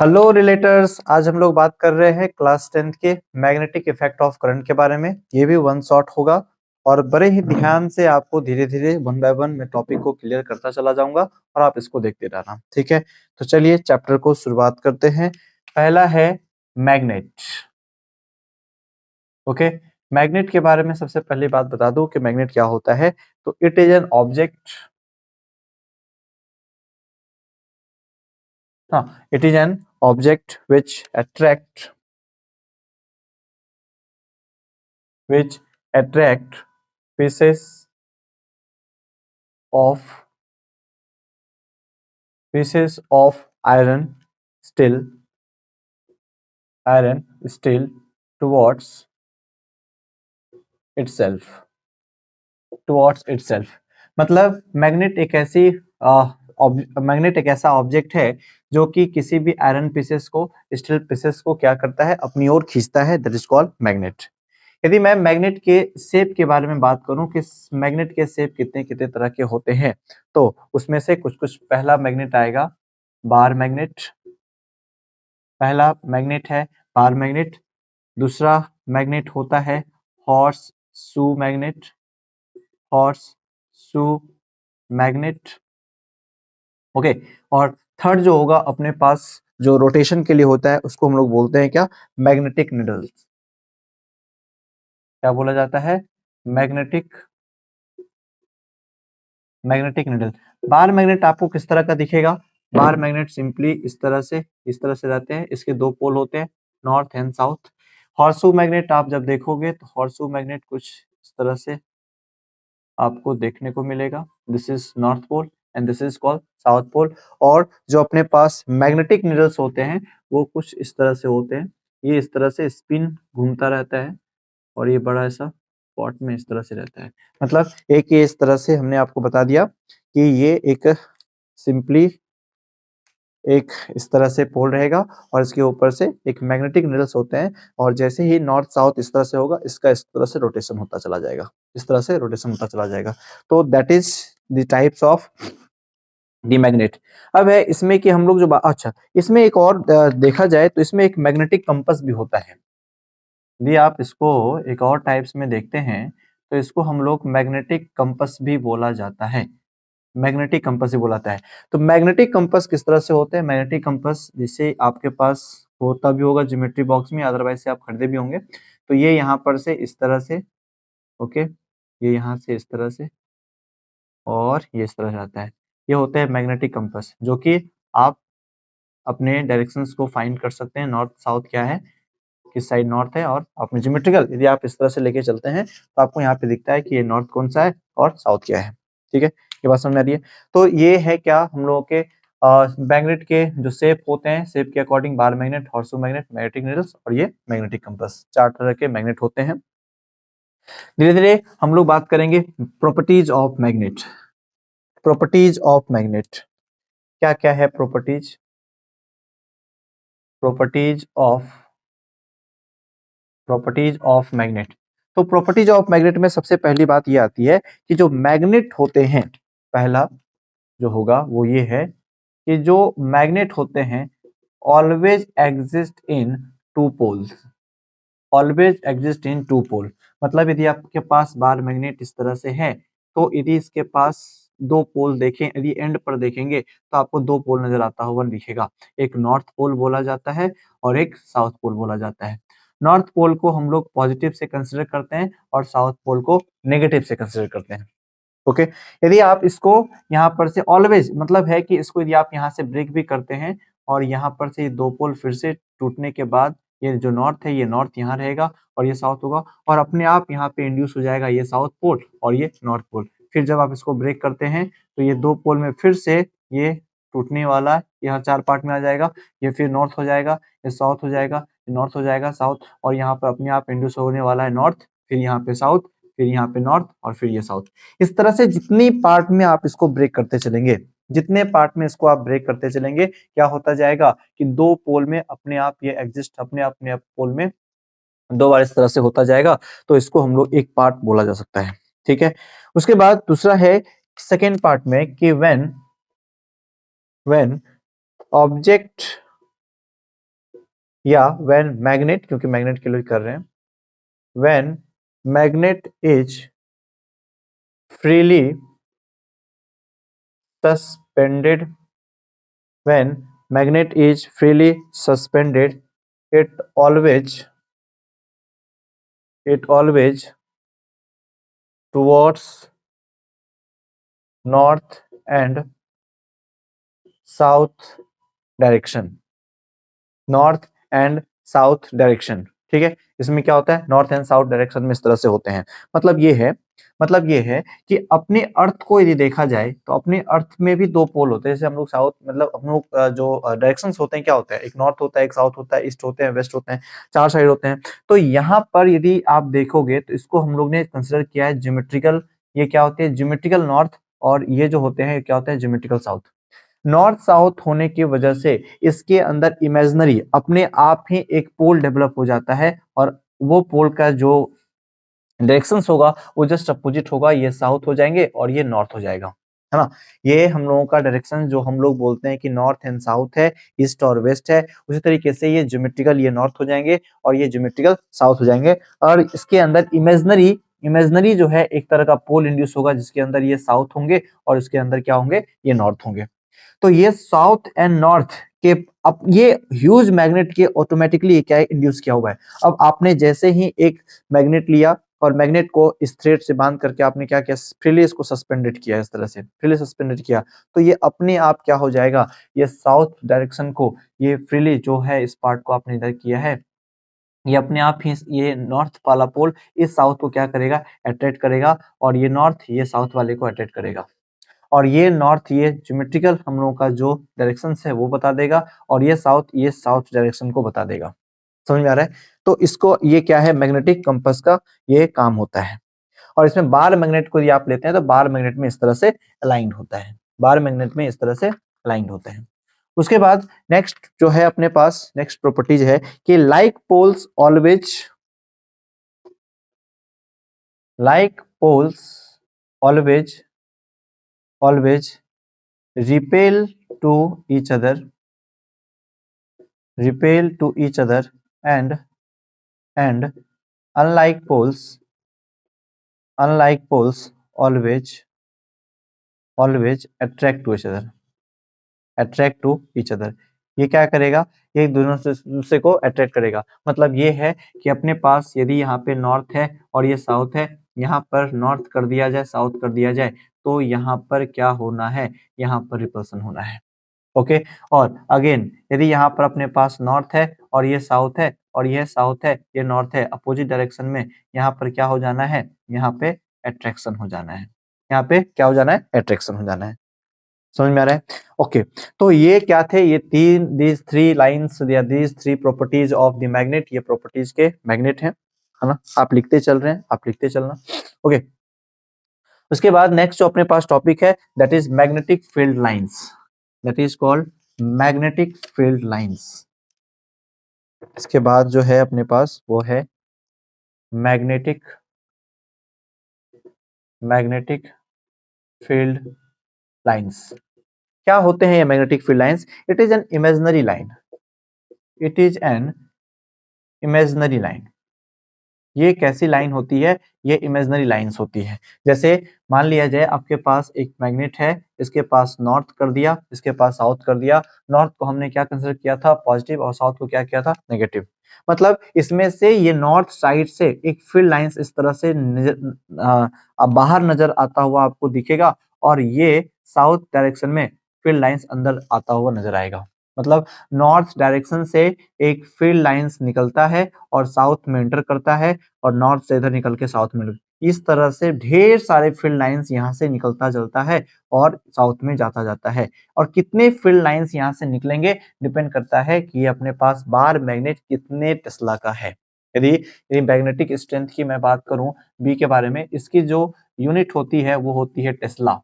Hello realtors, आज हम लोग बात कर रहे हैं क्लास 10th के मैग्नेटिक इफेक्ट ऑफ करंट के बारे में। ये भी वन शॉट होगा और बड़े ही ध्यान से आपको धीरे धीरे वन बाय वन मैं टॉपिक को क्लियर करता चला जाऊंगा और आप इसको देखते रहना, ठीक है। तो चलिए चैप्टर को शुरुआत करते हैं। पहला है मैग्नेट। ओके, मैग्नेट के बारे में सबसे पहली बात बता दूं कि मैग्नेट क्या होता है। तो इट इज एन ऑब्जेक्ट, हाँ, it is an object which attract pieces of iron steel towards itself। मतलब मैग्नेट एक ऐसा ऑब्जेक्ट है जो कि किसी भी आयरन पीसेस को, स्टील पीसेस को क्या करता है, अपनी ओर खींचता है। That is called magnet. यदि मैं मैग्नेट के शेप के बारे में बात करूं कि मैग्नेट के शेप कितने कितने तरह के होते हैं, तो उसमें से कुछ कुछ, पहला मैग्नेट आएगा बार मैग्नेट। पहला मैग्नेट है बार मैग्नेट। दूसरा मैग्नेट होता है horse shoe magnet. Horse shoe magnet, okay. और थर्ड जो होगा अपने पास, जो रोटेशन के लिए होता है, उसको हम लोग बोलते हैं क्या, मैग्नेटिक निडल्स। क्या बोला जाता है, मैग्नेटिक निडल। बार मैग्नेट आपको किस तरह का दिखेगा, बार मैग्नेट सिंपली इस तरह से रहते हैं। इसके दो पोल होते हैं, north and south. Horseshoe magnet आप जब देखोगे तो हॉर्सू मैग्नेट कुछ इस तरह से आपको देखने को मिलेगा। This is north pole and this is called south pole. और जो अपने पास मैग्नेटिक निडल्स होते हैं वो कुछ इस तरह से होते हैं। ये इस तरह से स्पिन घूमता रहता है और ये बड़ा ऐसा पॉट में इस तरह से रहता है। मतलब एक ये इस तरह से हमने आपको बता दिया कि ये एक सिंपली एक इस तरह से पोल रहेगा और इसके ऊपर से एक मैग्नेटिक निडल्स होते हैं। और जैसे ही नॉर्थ साउथ इस तरह से होगा, इसका इस तरह से रोटेशन होता चला जाएगा, इस तरह से रोटेशन होता चला जाएगा। तो that is the types of the magnet. अब है इसमें कि हम लोग जो अच्छा, इसमें एक और देखा जाए तो इसमें एक मैग्नेटिक कंपास भी होता है। यदि आप इसको एक और टाइप्स में देखते हैं तो इसको हम लोग मैग्नेटिक कंपास भी बोला जाता है। मैग्नेटिक कंपास ही बोलाता है। तो मैग्नेटिक कंपास किस तरह से होते हैं, मैग्नेटिक कंपास जैसे आपके पास होता भी होगा ज्योमेट्री बॉक्स में, अदरवाइज से आप खरीदे भी होंगे। तो ये यहाँ पर से इस तरह से, ओके, ये यहाँ से इस तरह से और ये इस तरह से आता है। ये होता है मैग्नेटिक कंपास, जो कि आप अपने डायरेक्शंस को फाइंड कर सकते हैं, नॉर्थ साउथ क्या है, किस साइड नॉर्थ है। और अपने ज्योमेट्रिकल यदि आप इस तरह से लेके चलते हैं तो आपको यहाँ पे दिखता है कि ये नॉर्थ कौन सा है और साउथ क्या है, ठीक है। ये बात समझ आ रही है। तो ये है क्या हम लोगों के मैग्नेट के जो शेप होते हैं, शेप के according bar magnet, horseshoe magnet, magnetic needles और ये मैग्नेटिक कंपास, चार तरह के मैग्नेट होते हैं। धीरे धीरे हम लोग बात करेंगे properties of magnet. Properties of magnet क्या क्या है, प्रॉपर्टीज ऑफ मैग्नेट। तो प्रॉपर्टीज ऑफ मैग्नेट में सबसे पहली बात ये आती है कि जो मैग्नेट होते हैं, पहला जो होगा वो ये है कि जो मैग्नेट होते हैं always exist in two poles. Always exist in two pole, मतलब यदि आपके पास बार मैग्नेट इस तरह से है तो यदि इसके पास दो पोल देखें, यदि एंड पर देखेंगे तो आपको दो पोल नजर आता हुआ दिखेगा। एक नॉर्थ पोल बोला जाता है और एक साउथ पोल बोला जाता है। नॉर्थ पोल को हम लोग पॉजिटिव से कंसिडर करते हैं और साउथ पोल को नेगेटिव से कंसिडर करते हैं, ओके। यदि आप इसको यहाँ पर से ऑलवेज, मतलब है कि इसको यदि आप यहाँ से ब्रेक भी करते हैं और यहाँ पर से दो पोल फिर से टूटने के बाद ये जो नॉर्थ है, ये नॉर्थ यहाँ रहेगा और ये साउथ होगा और अपने आप यहाँ पे इंड्यूस हो जाएगा ये साउथ पोल और ये नॉर्थ पोल। फिर जब आप इसको ब्रेक करते हैं तो ये दो पोल में फिर से ये टूटने वाला यहाँ चार पार्ट में आ जाएगा। ये फिर नॉर्थ हो जाएगा, ये साउथ हो जाएगा, ये नॉर्थ हो जाएगा, साउथ, और यहाँ पर अपने आप इंड्यूस होने वाला है नॉर्थ, फिर यहाँ पे साउथ, फिर यहाँ पे नॉर्थ और फिर ये साउथ। इस तरह से जितनी पार्ट में आप इसको ब्रेक करते चलेंगे, जितने पार्ट में इसको आप ब्रेक करते चलेंगे, क्या होता जाएगा कि दो पोल में अपने आप ये एग्जिस्ट, अपने आप पोल में दो बार इस तरह से होता जाएगा। तो इसको हम लोग एक पार्ट बोला जा सकता है, ठीक है। उसके बाद दूसरा है सेकेंड पार्ट में कि व्हेन ऑब्जेक्ट या व्हेन मैग्नेट, क्योंकि मैग्नेट के लिए कर रहे हैं, when magnet is freely suspended, when magnet is freely suspended, it always towards north and south direction, north and south direction. ठीक है, इसमें क्या होता है, नॉर्थ एंड साउथ डायरेक्शन में इस तरह से होते हैं। मतलब ये है कि अपने अर्थ को यदि देखा जाए तो अपने अर्थ में भी दो पोल होते हैं। जैसे हम लोग साउथ, मतलब हम लोग जो डायरेक्शंस होते हैं क्या होता है, एक नॉर्थ होता है, एक साउथ होता है, ईस्ट होते हैं, वेस्ट होते हैं, चार साइड होते हैं। तो यहाँ पर यदि आप देखोगे तो इसको हम लोग ने कंसिडर किया है ज्योमेट्रिकल, ये क्या होते हैं, ज्योमेट्रिकल नॉर्थ, और ये जो होते हैं क्या होते हैं, ज्योमेट्रिकल साउथ। नॉर्थ साउथ होने की वजह से इसके अंदर इमेजिनरी अपने आप ही एक पोल डेवलप हो जाता है, और वो पोल का जो डायरेक्शंस होगा वो जस्ट अपोजिट होगा, ये साउथ हो जाएंगे और ये नॉर्थ हो जाएगा, है ना। ये हम लोगों का डायरेक्शन जो हम लोग बोलते हैं कि नॉर्थ एंड साउथ है, ईस्ट और वेस्ट है, उसी तरीके से ये ज्योमेट्रिकल ये नॉर्थ हो जाएंगे और ये ज्योमेट्रिकल साउथ हो जाएंगे। और इसके अंदर इमेजिनरी जो है एक तरह का पोल इंड्यूस होगा, जिसके अंदर ये साउथ होंगे और इसके अंदर क्या होंगे, ये नॉर्थ होंगे। तो ये साउथ एंड नॉर्थ के अब ये ह्यूज मैग्नेट के ऑटोमेटिकली क्या इंड्यूस किया हुआ है। अब आपने जैसे ही एक मैग्नेट लिया और मैग्नेट को इस थ्रेड से बांध करके आपने क्या किया, फ्रीली इसको सस्पेंडेड किया, इस तरह से फ्रीली सस्पेंडेड किया, तो ये अपने आप क्या हो जाएगा, ये साउथ डायरेक्शन को, ये फ्रीली जो है इस पार्ट को आपने इधर किया है, ये अपने आप ही ये नॉर्थ वाला पोल इस साउथ को क्या करेगा, अट्रैक्ट करेगा, और ये नॉर्थ ये साउथ वाले को अट्रैक्ट करेगा, और ये नॉर्थ ये ज्योमेट्रिकल हम लोगों का जो डायरेक्शन है वो बता देगा, और ये साउथ डायरेक्शन को बता देगा। समझ में आ रहा है। तो इसको ये क्या है, मैग्नेटिक कंपास का ये काम होता है। और इसमें बार मैग्नेट को यदि आप लेते हैं तो बार मैग्नेट में इस तरह से अलाइंड होता है, बार मैग्नेट में इस तरह से अलाइंड होते हैं। उसके बाद नेक्स्ट जो है अपने पास नेक्स्ट प्रॉपर्टीज है कि like poles always repel to each other and unlike poles always attract to each other। ये क्या करेगा, ये एक दूसरे को अट्रैक्ट करेगा। मतलब ये है कि अपने पास यदि यहाँ पे नॉर्थ है और ये साउथ है, यहाँ पर नॉर्थ कर दिया जाए, साउथ कर दिया जाए, तो यहाँ पर क्या होना है, यहाँ पर रिपल्सन होना है। ओके, और अगेन यदि यहाँ पर अपने पास नॉर्थ है और ये साउथ है और ये साउथ है ये नॉर्थ है, अपोजिट डायरेक्शन में, यहाँ पर क्या हो जाना है, यहाँ पे अट्रैक्शन हो जाना है, यहाँ पे क्या हो जाना है, अट्रैक्शन हो जाना है। समझ में आ रहा है। ओके, तो ये क्या थे, ये दीज थ्री लाइंस या these three properties of the magnet, ये प्रॉपर्टीज के मैग्नेट है ना। आप लिखते चल रहे हैं, आप लिखते चलना। ओके, उसके बाद नेक्स्ट जो अपने पास टॉपिक है that is magnetic field lines, that is called magnetic field lines. इसके बाद जो है अपने पास वो है मैग्नेटिक फील्ड लाइंस। क्या होते हैं ये magnetic field lines? It is an imaginary line, it is an imaginary line. ये कैसी लाइन होती है, ये इमेजिनरी लाइंस होती है। जैसे मान लिया जाए आपके पास एक मैग्नेट है, इसके पास नॉर्थ कर दिया, इसके पास साउथ कर दिया। नॉर्थ को हमने क्या कंसिडर किया था, पॉजिटिव, और साउथ को क्या किया था, नेगेटिव। मतलब इसमें से ये नॉर्थ साइड से एक फील्ड लाइंस इस तरह से बाहर नजर आता हुआ आपको दिखेगा, और ये साउथ डायरेक्शन में फील्ड लाइंस अंदर आता हुआ नजर आएगा। मतलब नॉर्थ डायरेक्शन से एक फील्ड लाइंस निकलता है और साउथ में एंटर करता है, और नॉर्थ से इधर निकल के साउथ में, इस तरह से ढेर सारे फील्ड लाइंस यहाँ से निकलता चलता है और साउथ में जाता है। और कितने फील्ड लाइंस यहाँ से निकलेंगे डिपेंड करता है कि अपने पास बार मैग्नेट कितने टेस्ला का है। यदि मैग्नेटिक स्ट्रेंथ की मैं बात करूं बी के बारे में, इसकी जो यूनिट होती है वो होती है टेस्ला,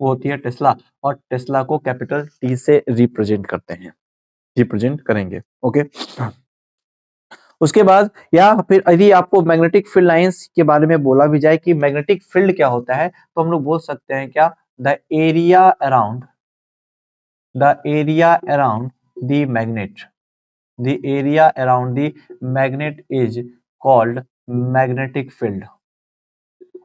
वो होती है टेस्ला, और टेस्ला को कैपिटल टी से रिप्रेजेंट करते हैं, रिप्रेजेंट करेंगे। ओके, उसके बाद या फिर यदि आपको मैग्नेटिक फील्ड लाइंस के बारे में बोला भी जाए कि मैग्नेटिक फील्ड क्या होता है, तो हम लोग बोल सकते हैं क्या, the area around the magnet, the area around the magnet is called magnetic field.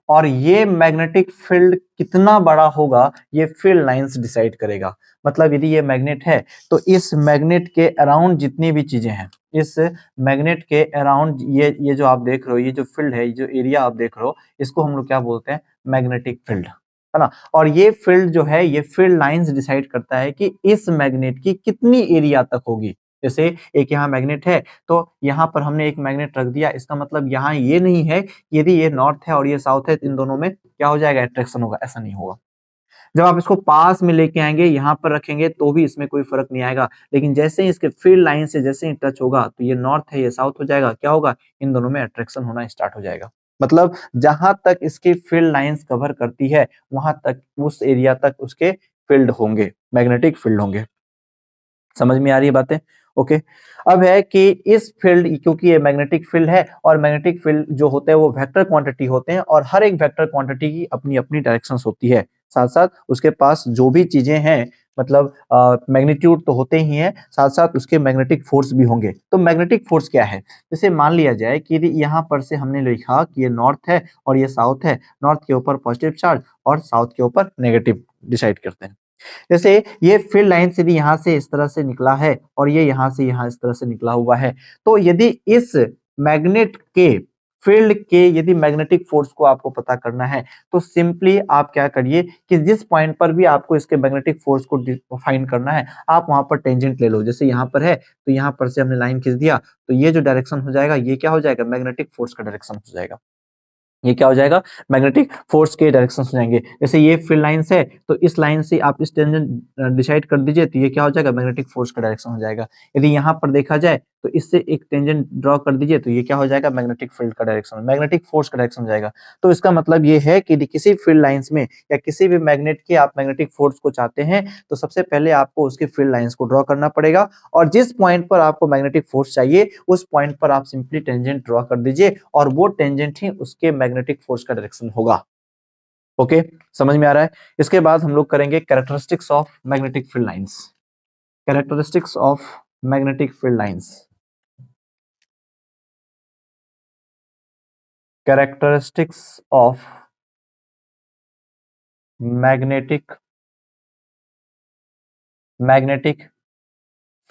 और ये मैग्नेटिक फील्ड कितना बड़ा होगा ये फील्ड लाइंस डिसाइड करेगा। मतलब यदि ये मैग्नेट है तो इस मैग्नेट के अराउंड जितनी भी चीजें हैं, इस मैग्नेट के अराउंड ये जो आप देख रहे हो, ये जो फील्ड है, ये जो एरिया आप देख रहे हो, इसको हम लोग क्या बोलते हैं, मैग्नेटिक फील्ड, है ना। और ये फील्ड जो है, ये फील्ड लाइंस डिसाइड करता है कि इस मैग्नेट की कितनी एरिया तक होगी। जैसे एक यहाँ मैग्नेट है, तो यहाँ पर हमने एक मैग्नेट रख दिया, इसका मतलब यहाँ ये नहीं है यदि ये नॉर्थ है और ये साउथ है, इन दोनों में क्या हो जाएगा, अट्रैक्शन होगा, ऐसा नहीं होगा। जब आप इसको पास में लेके आएंगे, यहाँ पर रखेंगे, तो भी इसमें कोई फर्क नहीं आएगा। लेकिन जैसे ही इसके फील्ड लाइन से जैसे ही टच होगा, तो ये नॉर्थ है, ये साउथ हो जाएगा, क्या होगा, इन दोनों में अट्रैक्शन होना स्टार्ट हो जाएगा। मतलब जहां तक इसकी फील्ड लाइंस कवर करती है, वहां तक, उस एरिया तक उसके फील्ड होंगे, मैग्नेटिक फील्ड होंगे। समझ में आ रही है बातें? ओके। अब है कि इस फील्ड, क्योंकि ये मैग्नेटिक फील्ड है, और मैग्नेटिक फील्ड जो होते हैं वो वेक्टर क्वांटिटी होते हैं, और हर एक वेक्टर क्वांटिटी की अपनी अपनी डायरेक्शंस होती है। साथ साथ उसके पास जो भी चीजें हैं, मतलब मैग्नीट्यूड तो होते ही हैं, साथ साथ उसके मैग्नेटिक फोर्स भी होंगे। तो मैग्नेटिक फोर्स क्या है, जैसे मान लिया जाए कि यदि यहाँ पर से हमने लिखा कि ये नॉर्थ है और ये साउथ है, नॉर्थ के ऊपर पॉजिटिव चार्ज और साउथ के ऊपर नेगेटिव डिसाइड करते हैं। जैसे ये फील्ड लाइन से भी यहाँ से इस तरह से निकला है, और ये यहाँ से यहाँ इस तरह से निकला हुआ है। तो यदि इस मैग्नेट के फील्ड के यदि मैग्नेटिक फोर्स को आपको पता करना है, तो सिंपली आप क्या करिए कि जिस पॉइंट पर भी आपको इसके मैग्नेटिक फोर्स को फाइंड करना है, आप वहां पर टेंजेंट ले लो। जैसे यहाँ पर है, तो यहाँ पर से हमने लाइन खींच दिया, तो ये जो डायरेक्शन हो जाएगा, ये क्या हो जाएगा, मैग्नेटिक फोर्स का डायरेक्शन हो जाएगा। ये क्या हो जाएगा, मैग्नेटिक फोर्स के डायरेक्शन हो जाएंगे। जैसे ये फील्ड लाइंस है, तो इस लाइन से आप इस टेंजेंट डिसाइड कर दीजिए, तो ये क्या हो जाएगा, मैग्नेटिक फोर्स का डायरेक्शन हो जाएगा। यदि यहाँ पर देखा जाए, तो इससे एक टेंजेंट ड्रॉ कर दीजिए, तो ये क्या हो जाएगा, मैग्नेटिक फील्ड का डायरेक्शन, मैग्नेटिक फोर्स का डायरेक्शन हो जाएगा। तो इसका मतलब ये है कि यदि किसी फील्ड लाइंस में या किसी भी मैग्नेट के आप मैग्नेटिक फोर्स को चाहते हैं, तो सबसे पहले आपको उसकी फील्ड लाइंस को ड्रॉ करना पड़ेगा, और जिस पॉइंट पर आपको मैग्नेटिक फोर्स चाहिए, उस पॉइंट पर आप सिंपली टेंजेंट ड्रॉ कर दीजिए, और वो टेंजेंट ही उसके मैग्नेटिक फोर्स का डायरेक्शन होगा। ओके, समझ में आ रहा है? इसके बाद हम लोग करेंगे characteristics of magnetic field lines. Characteristics of magnetic field lines. Characteristics of magnetic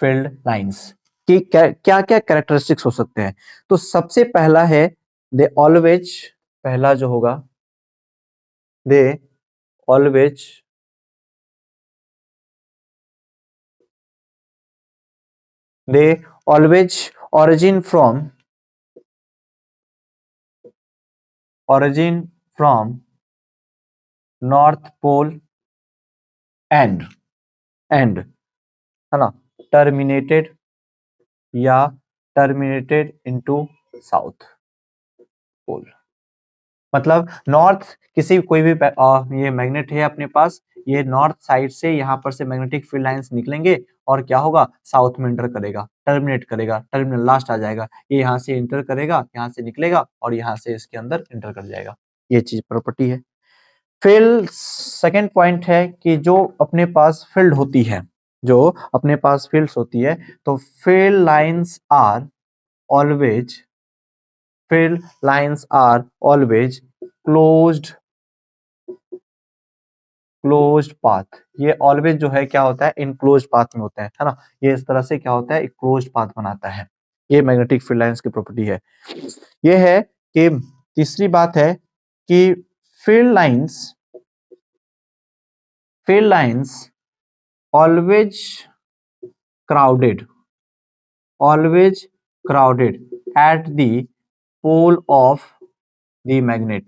field lines कि क्या क्या कैरेक्टरिस्टिक्स हो सकते हैं। तो सबसे पहला है, दे ऑलवेज, पहला जो होगा, they always origin from north pole end है ना, टर्मिनेटेड इनटू साउथ पोल। मतलब नॉर्थ, किसी कोई भी ये मैग्नेट है अपने पास, ये नॉर्थ साइड से यहाँ पर से मैग्नेटिक फील्ड लाइंस निकलेंगे, और क्या होगा, साउथ में इंटर करेगा, टर्मिनेट करेगा, टर्मिनल लास्ट आ जाएगा, ये यहाँ से इंटर करेगा, यहाँ से निकलेगा, और यहाँ से इसके अंदर इंटर कर जाएगा। ये चीज प्रॉपर्टी है। फिर सेकेंड पॉइंट है कि जो अपने पास फील्ड होती है, जो अपने पास फील्ड्स होती है, तो field lines are always closed path. ये ऑलवेज जो है क्या होता है, इनक्लोज्ड पाथ में होता है ना। ये इस तरह से क्या होता है, एक क्लोज्ड पाथ बनाता है। ये मैग्नेटिक फील्ड लाइंस की प्रॉपर्टी है। ये है कि तीसरी बात है कि field lines always crowded at the pole of the magnet,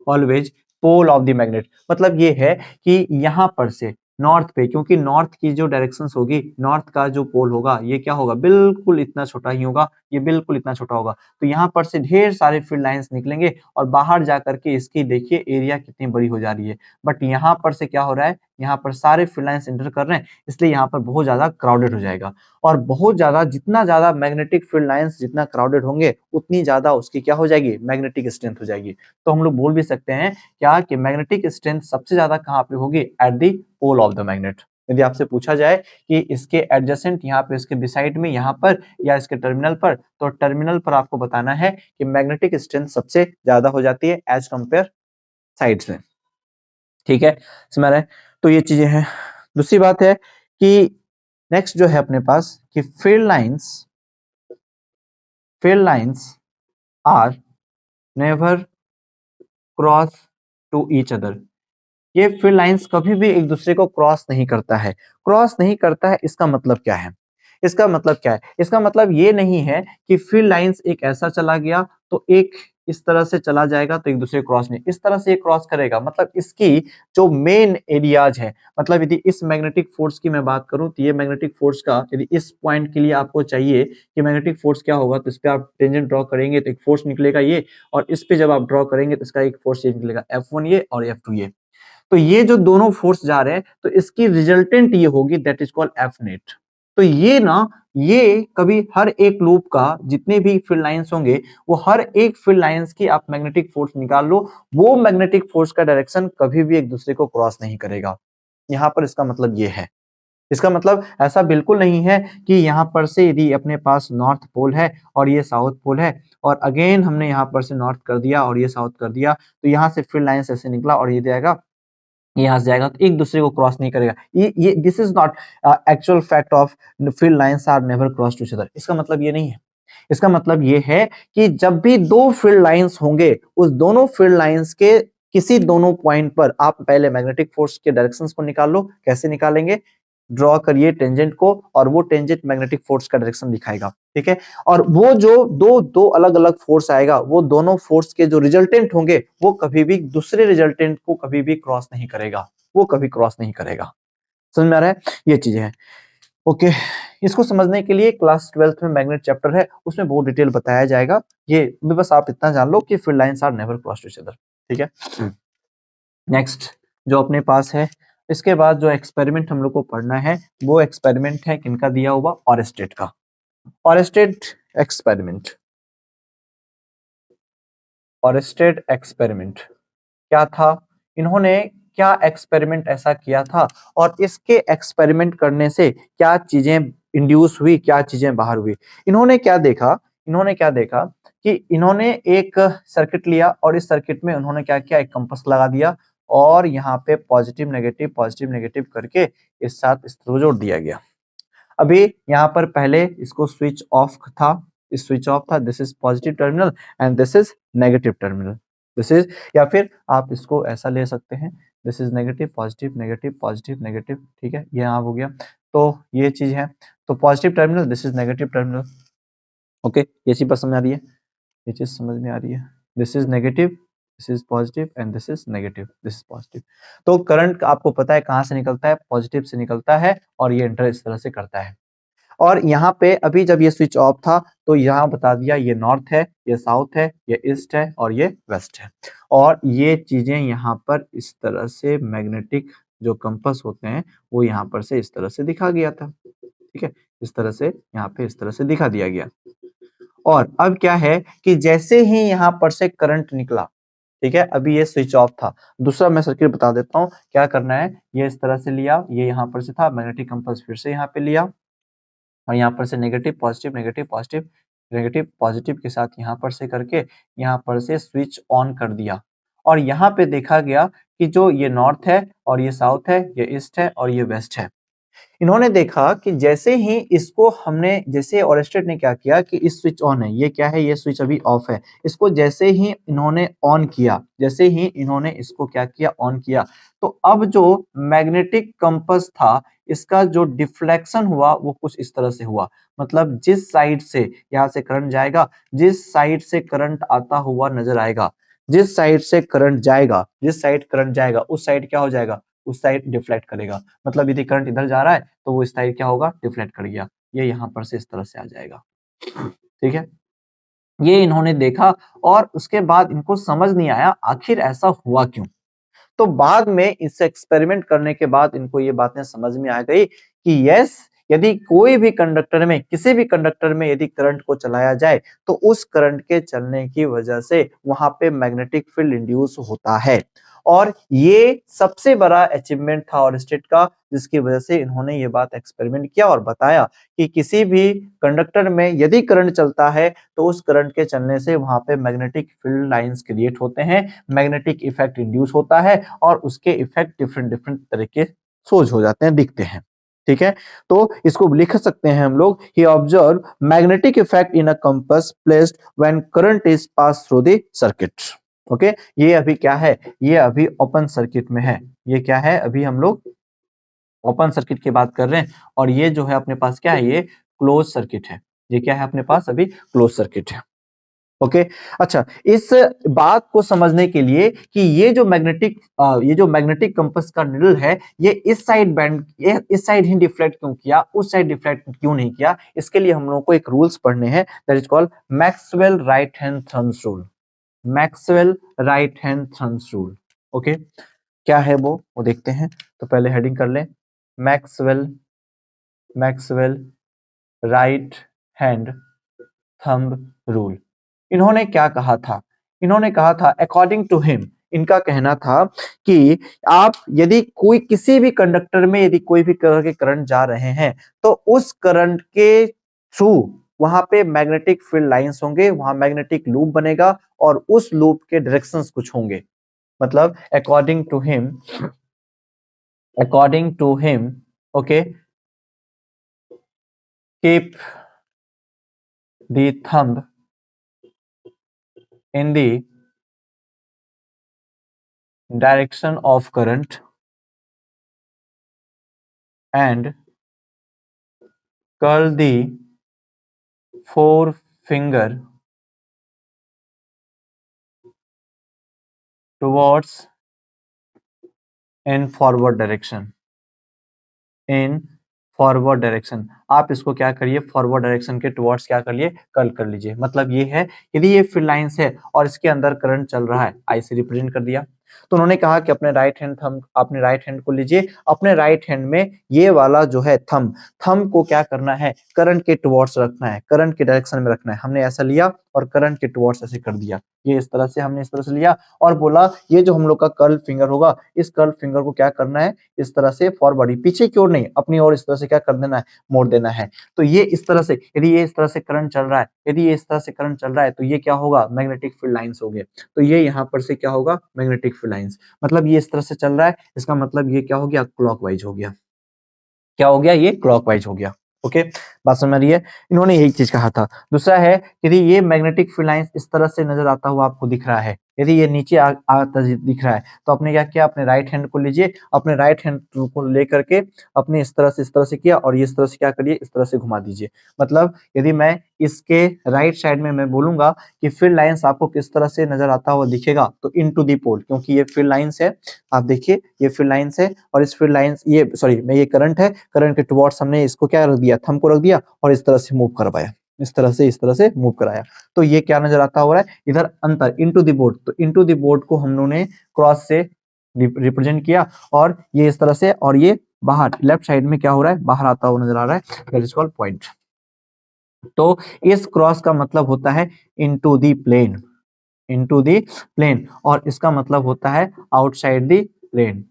always pole of the magnet. मतलब ये है कि यहाँ पर से नॉर्थ पे, क्योंकि नॉर्थ की जो डायरेक्शंस होगी, नॉर्थ का जो पोल होगा, ये क्या होगा, बिल्कुल इतना छोटा ही होगा, ये बिल्कुल इतना छोटा होगा। तो यहाँ पर से ढेर सारे फील्ड लाइंस निकलेंगे, और बाहर जा करके इसकी देखिए एरिया कितनी बड़ी हो जा रही है। बट यहाँ पर से क्या हो रहा है, यहाँ पर सारे फील्ड लाइंस इंटर कर रहे हैं, इसलिए यहाँ पर बहुत ज्यादा क्राउडेड हो जाएगा। और बहुत ज्यादा, जितना ज्यादा मैग्नेटिक फील्ड लाइंस जितना क्राउडेड होंगे, उतनी ज्यादा उसकी क्या हो जाएगी, मैग्नेटिक स्ट्रेंथ हो जाएगी। तो हम लोग बोल भी सकते हैं क्या कि मैग्नेटिक स्ट्रेंथ सबसे ज्यादा कहाँ पे होगी, at the pole of the magnet. यदि आपसे पूछा जाए कि इसके एडजेसेंट यहाँ पे इसके बिसाइड में यहाँ पर या इसके टर्मिनल पर, तो टर्मिनल पर आपको बताना है कि मैग्नेटिक स्ट्रेंथ सबसे ज्यादा हो जाती है एज कंपेयर साइड्स में। ठीक है, समझ रहे हैं? तो ये चीजें हैं। दूसरी बात है कि नेक्स्ट जो है अपने पास कि field lines are never cross to each other. ये फील्ड लाइंस कभी भी एक दूसरे को क्रॉस नहीं करता है। क्रॉस नहीं करता है, इसका मतलब क्या है? इसका मतलब क्या है? इसका मतलब ये नहीं है कि फील्ड लाइंस एक ऐसा चला गया तो एक इस तरह से चला जाएगा तो एक दूसरे क्रॉस नहीं, इस तरह से ये क्रॉस करेगा। मतलब इसकी जो मेन एरियाज है, मतलब यदि इस मैग्नेटिक फोर्स की मैं बात करूं तो ये मैग्नेटिक फोर्स का यदि इस पॉइंट के लिए आपको चाहिए कि मैग्नेटिक फोर्स क्या होगा, तो इस पे आप टेंजेंट ड्रॉ करेंगे तो एक फोर्स निकलेगा ये, और इस पे जब आप ड्रॉ करेंगे तो इसका एक फोर्स ये निकलेगा F1 ये और F2 ये। तो ये जो दोनों फोर्स जा रहे हैं तो इसकी रिजल्टेंट ये होगी, that is called F net. तो ये ना, ये कभी हर एक लूप का जितने भी फील्ड लाइंस होंगे वो हर एक फील्ड लाइंस की आप मैग्नेटिक फोर्स निकाल लो, वो मैग्नेटिक फोर्स का डायरेक्शन कभी भी एक दूसरे को क्रॉस नहीं करेगा। यहाँ पर इसका मतलब ये है। इसका मतलब ऐसा बिल्कुल नहीं है कि यहाँ पर से यदि अपने पास नॉर्थ पोल है और ये साउथ पोल है और अगेन हमने यहाँ पर से नॉर्थ कर दिया और ये साउथ कर दिया, तो यहाँ से फील्ड लाइंस ऐसे निकला और ये जाएगा, यहाँ से जाएगा, तो एक दूसरे को क्रॉस नहीं करेगा। ये this is not actual fact of field lines are never cross to each other. इसका मतलब ये नहीं है। इसका मतलब ये है कि जब भी दो फील्ड लाइंस होंगे, उस दोनों फील्ड लाइंस के किसी दोनों पॉइंट पर आप पहले मैग्नेटिक फोर्स के डायरेक्शंस को निकाल लो। कैसे निकालेंगे? ड्रॉ करिए टेंजेंट को और वो टेंजेंट मैग्नेटिक फोर्स का डायरेक्शन दिखाएगा। ठीक है, और वो जो दो अलग अलग फोर्स आएगा, वो दोनों फोर्स के जो रिजल्टेंट होंगे वो कभी भी दूसरे रिजल्टेंट को कभी भी क्रॉस नहीं करेगा, वो कभी क्रॉस नहीं करेगा। समझ में आ रहा है? ये चीजें हैं। ओके, इसको समझने के लिए क्लास 12th में मैग्नेट चैप्टर है, उसमें बहुत डिटेल बताया जाएगा। ये बस आप इतना जान लो कि field lines are never cross to each other. ठीक है, नेक्स्ट जो अपने पास है, इसके बाद जो एक्सपेरिमेंट हम लोग को पढ़ना है वो एक्सपेरिमेंट है किनका दिया हुआ? ऑरेस्टेड का। ऑरेस्टेड एक्सपेरिमेंट, ऑरेस्टेड एक्सपेरिमेंट क्या था? इन्होंने क्या एक्सपेरिमेंट ऐसा किया था और इसके एक्सपेरिमेंट करने से क्या चीजें इंड्यूस हुई, क्या चीजें बाहर हुई? इन्होंने क्या देखा? इन्होंने क्या देखा कि इन्होंने एक सर्किट लिया और इस सर्किट में उन्होंने क्या किया? एक कंपास लगा दिया और यहाँ पे पॉजिटिव नेगेटिव करके इस साथ इसको जोड़ दिया गया। अभी यहाँ पर पहले इसको स्विच ऑफ था, इस स्विच ऑफ था, this is positive terminal and this is negative terminal. This is, या फिर आप इसको ऐसा ले सकते हैं, this is negative positive negative. ठीक है, ये यहाँ हो गया। तो ये चीज है, तो positive terminal, this is negative terminal. Okay, ये चीज पर समझ आ रही है? ये चीज समझ में आ रही है? This is negative, this is positive and this is negative, this is positive. तो करंट आपको पता है कहाँ से निकलता है? पॉजिटिव से निकलता है और ये एंटर इस तरह से करता है। और यहाँ पे अभी जब ये स्विच ऑफ था तो यहाँ बता दिया ये नॉर्थ है, ये साउथ है, ये ईस्ट है और ये वेस्ट है। और ये चीजें यहाँ पर इस तरह से मैग्नेटिक जो कंपास होते हैं वो यहाँ पर से इस तरह से दिखा गया था। ठीक है, इस तरह से यहाँ पे इस तरह से दिखा दिया गया। और अब क्या है कि जैसे ही यहाँ पर से करंट निकला, ठीक है, अभी ये स्विच ऑफ था। दूसरा मैं सर्किट बता देता हूँ क्या करना है। ये इस तरह से लिया, ये यहाँ पर से था, मैग्नेटिक कंपास फिर से यहाँ पे लिया और यहाँ पर से नेगेटिव पॉजिटिव के साथ यहाँ पर से करके यहाँ पर से स्विच ऑन कर दिया। और यहाँ पे देखा गया कि जो ये नॉर्थ है और ये साउथ है, ये ईस्ट है और ये वेस्ट है। इन्होंने देखा कि जैसे ही इसको हमने, जैसे ऑरेस्टेड ने क्या किया कि इस स्विच ऑन है, ये क्या है? ये स्विच अभी ऑफ है। इसको जैसे ही इन्होंने ऑन किया, जैसे ही इन्होंने इसको क्या किया? ऑन किया, तो अब जो मैग्नेटिक कंपास था इसका जो डिफ्लेक्शन हुआ वो कुछ इस तरह से हुआ। मतलब जिस साइड से यहाँ से करंट जाएगा, जिस साइड से करंट आता हुआ नजर आएगा, जिस साइड से करंट जाएगा, जिस साइड करंट जाएगा उस साइड क्या हो जाएगा? उस साइड डिफ्लेक्ट करेगा। मतलब यदि करंट इधर जा रहा है तो वो इस साइड क्या होगा? डिफ्लेक्ट कर गया। ये यहाँ पर से इस तरह से आ जाएगा। ठीक है, ये इन्होंने देखा और उसके बाद इनको समझ नहीं आया आखिर ऐसा हुआ क्यों। तो बाद में इस एक्सपेरिमेंट करने के बाद इनको ये बातें समझ में आ गई कि यस, यदि कोई भी कंडक्टर में, किसी भी कंडक्टर में यदि करंट को चलाया जाए तो उस करंट के चलने की वजह से वहां पे मैग्नेटिक फील्ड इंड्यूस होता है। और ये सबसे बड़ा अचीवमेंट था ऑरस्टेड का, जिसकी वजह से इन्होंने ये बात एक्सपेरिमेंट किया और बताया कि किसी भी कंडक्टर में यदि करंट चलता है तो उस करंट के चलने से वहां पे मैग्नेटिक फील्ड लाइंस क्रिएट होते हैं, मैग्नेटिक इफेक्ट इंड्यूस होता है और उसके इफेक्ट डिफरेंट डिफरेंट तरह के सोच हो जाते हैं, दिखते हैं। ठीक है, तो इसको लिख सकते हैं हम लोग, he observe magnetic effect in a compass placed when current is pass through the circuit. Okay, ये अभी क्या है, ये अभी ओपन सर्किट में है। ये क्या है, अभी हम लोग ओपन सर्किट की बात कर रहे हैं और ये जो है अपने पास क्या है, ये क्लोज सर्किट है। ये क्या है अपने पास अभी क्लोज सर्किट है। ओके, अच्छा, इस बात को समझने के लिए कि ये जो मैग्नेटिक कंपास का निडल है, ये इस साइड बैंड, ये इस साइड ही डिफ्लेक्ट क्यों किया, उस साइड डिफ्लेक्ट क्यों नहीं किया, इसके लिए हम लोगों को एक रूल्स पढ़ने हैं, that is called Maxwell right hand thumbs rule. Maxwell right hand thumbs rule. Okay, क्या है वो देखते हैं। तो पहले हेडिंग कर लें, Maxwell Maxwell right hand thumb rule. इन्होंने क्या कहा था, इन्होंने कहा था अकॉर्डिंग टू हिम, इनका कहना था कि आप यदि कोई किसी भी कंडक्टर में यदि कोई भी तरह के करंट जा रहे हैं तो उस करंट के थ्रू वहां पे मैग्नेटिक फील्ड लाइंस होंगे, वहां मैग्नेटिक लूप बनेगा और उस लूप के डायरेक्शंस कुछ होंगे। मतलब according to him okay, keep the thumb in the direction of current and curl the forefinger towards in forward direction। In forward direction, आप इसको क्या करिए, फॉरवर्ड डायरेक्शन के टुवर्ड्स क्या करिए, कर्ल कर लीजिए। मतलब ये है, यदि ये फील्ड लाइंस है और इसके अंदर करंट चल रहा है, आई से रिप्रेजेंट कर दिया। तो उन्होंने कहा कि अपने राइट हैंड थंब, अपने राइट हैंड को लीजिए, अपने राइट हैंड में ये वाला जो है थंब को क्या करना है, करंट के टुवर्ड्स रखना है, करंट के डायरेक्शन में रखना है। हमने ऐसा लिया और करंट के टुवर्ड्स ऐसे कर दिया, ये इस तरह से हमने इस तरह से लिया और बोला ये जो हम लोग का कर्ल फिंगर होगा, इस कर्ल फिंगर को क्या करना है, इस तरह से फॉरवर्ड, पीछे की ओर नहीं, अपनी ओर इस तरह से क्या कर देना है, मोड़ देना है। तो ये इस तरह से, यदि ये इस तरह से करंट चल रहा है, यदि ये इस तरह से करंट चल रहा है तो ये क्या होगा, मैग्नेटिक फील्ड लाइंस हो गए। तो ये यहाँ पर से क्या होगा, मैग्नेटिक फील्ड लाइंस। मतलब ये इस तरह से चल रहा है, इसका मतलब ये क्या हो गया, क्लॉकवाइज हो गया। क्या हो गया, ये क्लॉकवाइज हो गया। ओके, बात समझ रही है। इन्होंने यही चीज कहा था। दूसरा है, यदि ये मैग्नेटिक फील्ड लाइंस इस तरह से नजर आता हुआ आपको दिख रहा है, यदि ये नीचे आता दिख रहा है, तो आपने क्या किया, अपने राइट हैंड को लीजिए, अपने राइट हैंड को लेकर के अपने इस तरह से किया और ये इस तरह से क्या करिए, इस तरह से घुमा दीजिए। मतलब यदि मैं इसके राइट साइड में मैं बोलूंगा कि फील्ड लाइंस आपको किस तरह से नजर आता हुआ दिखेगा, तो इन टू दी पोल, क्योंकि ये फील्ड लाइंस है, आप देखिए ये फील्ड लाइंस है और इस फील्ड लाइंस, ये सॉरी मैं, ये करंट है, करंट के टुवर्ड्स हमने इसको क्या रख दिया, थंब को रख दिया और इस तरह से मूव करवाया, इस तरह से मूव कराया। तो ये क्या नजर आता हो रहा है, इधर अंतर इनटू द बोर्ड, तो इनटू द बोर्ड को हम लोगों ने क्रॉस से रिप्रेजेंट किया और ये इस तरह से, और ये बाहर लेफ्ट साइड में क्या हो रहा है, बाहर आता हुआ नजर आ रहा है, दैट इज कॉल्ड पॉइंट। तो इस क्रॉस का मतलब होता है into the plane, into the plane, और इसका मतलब होता है outside the plane,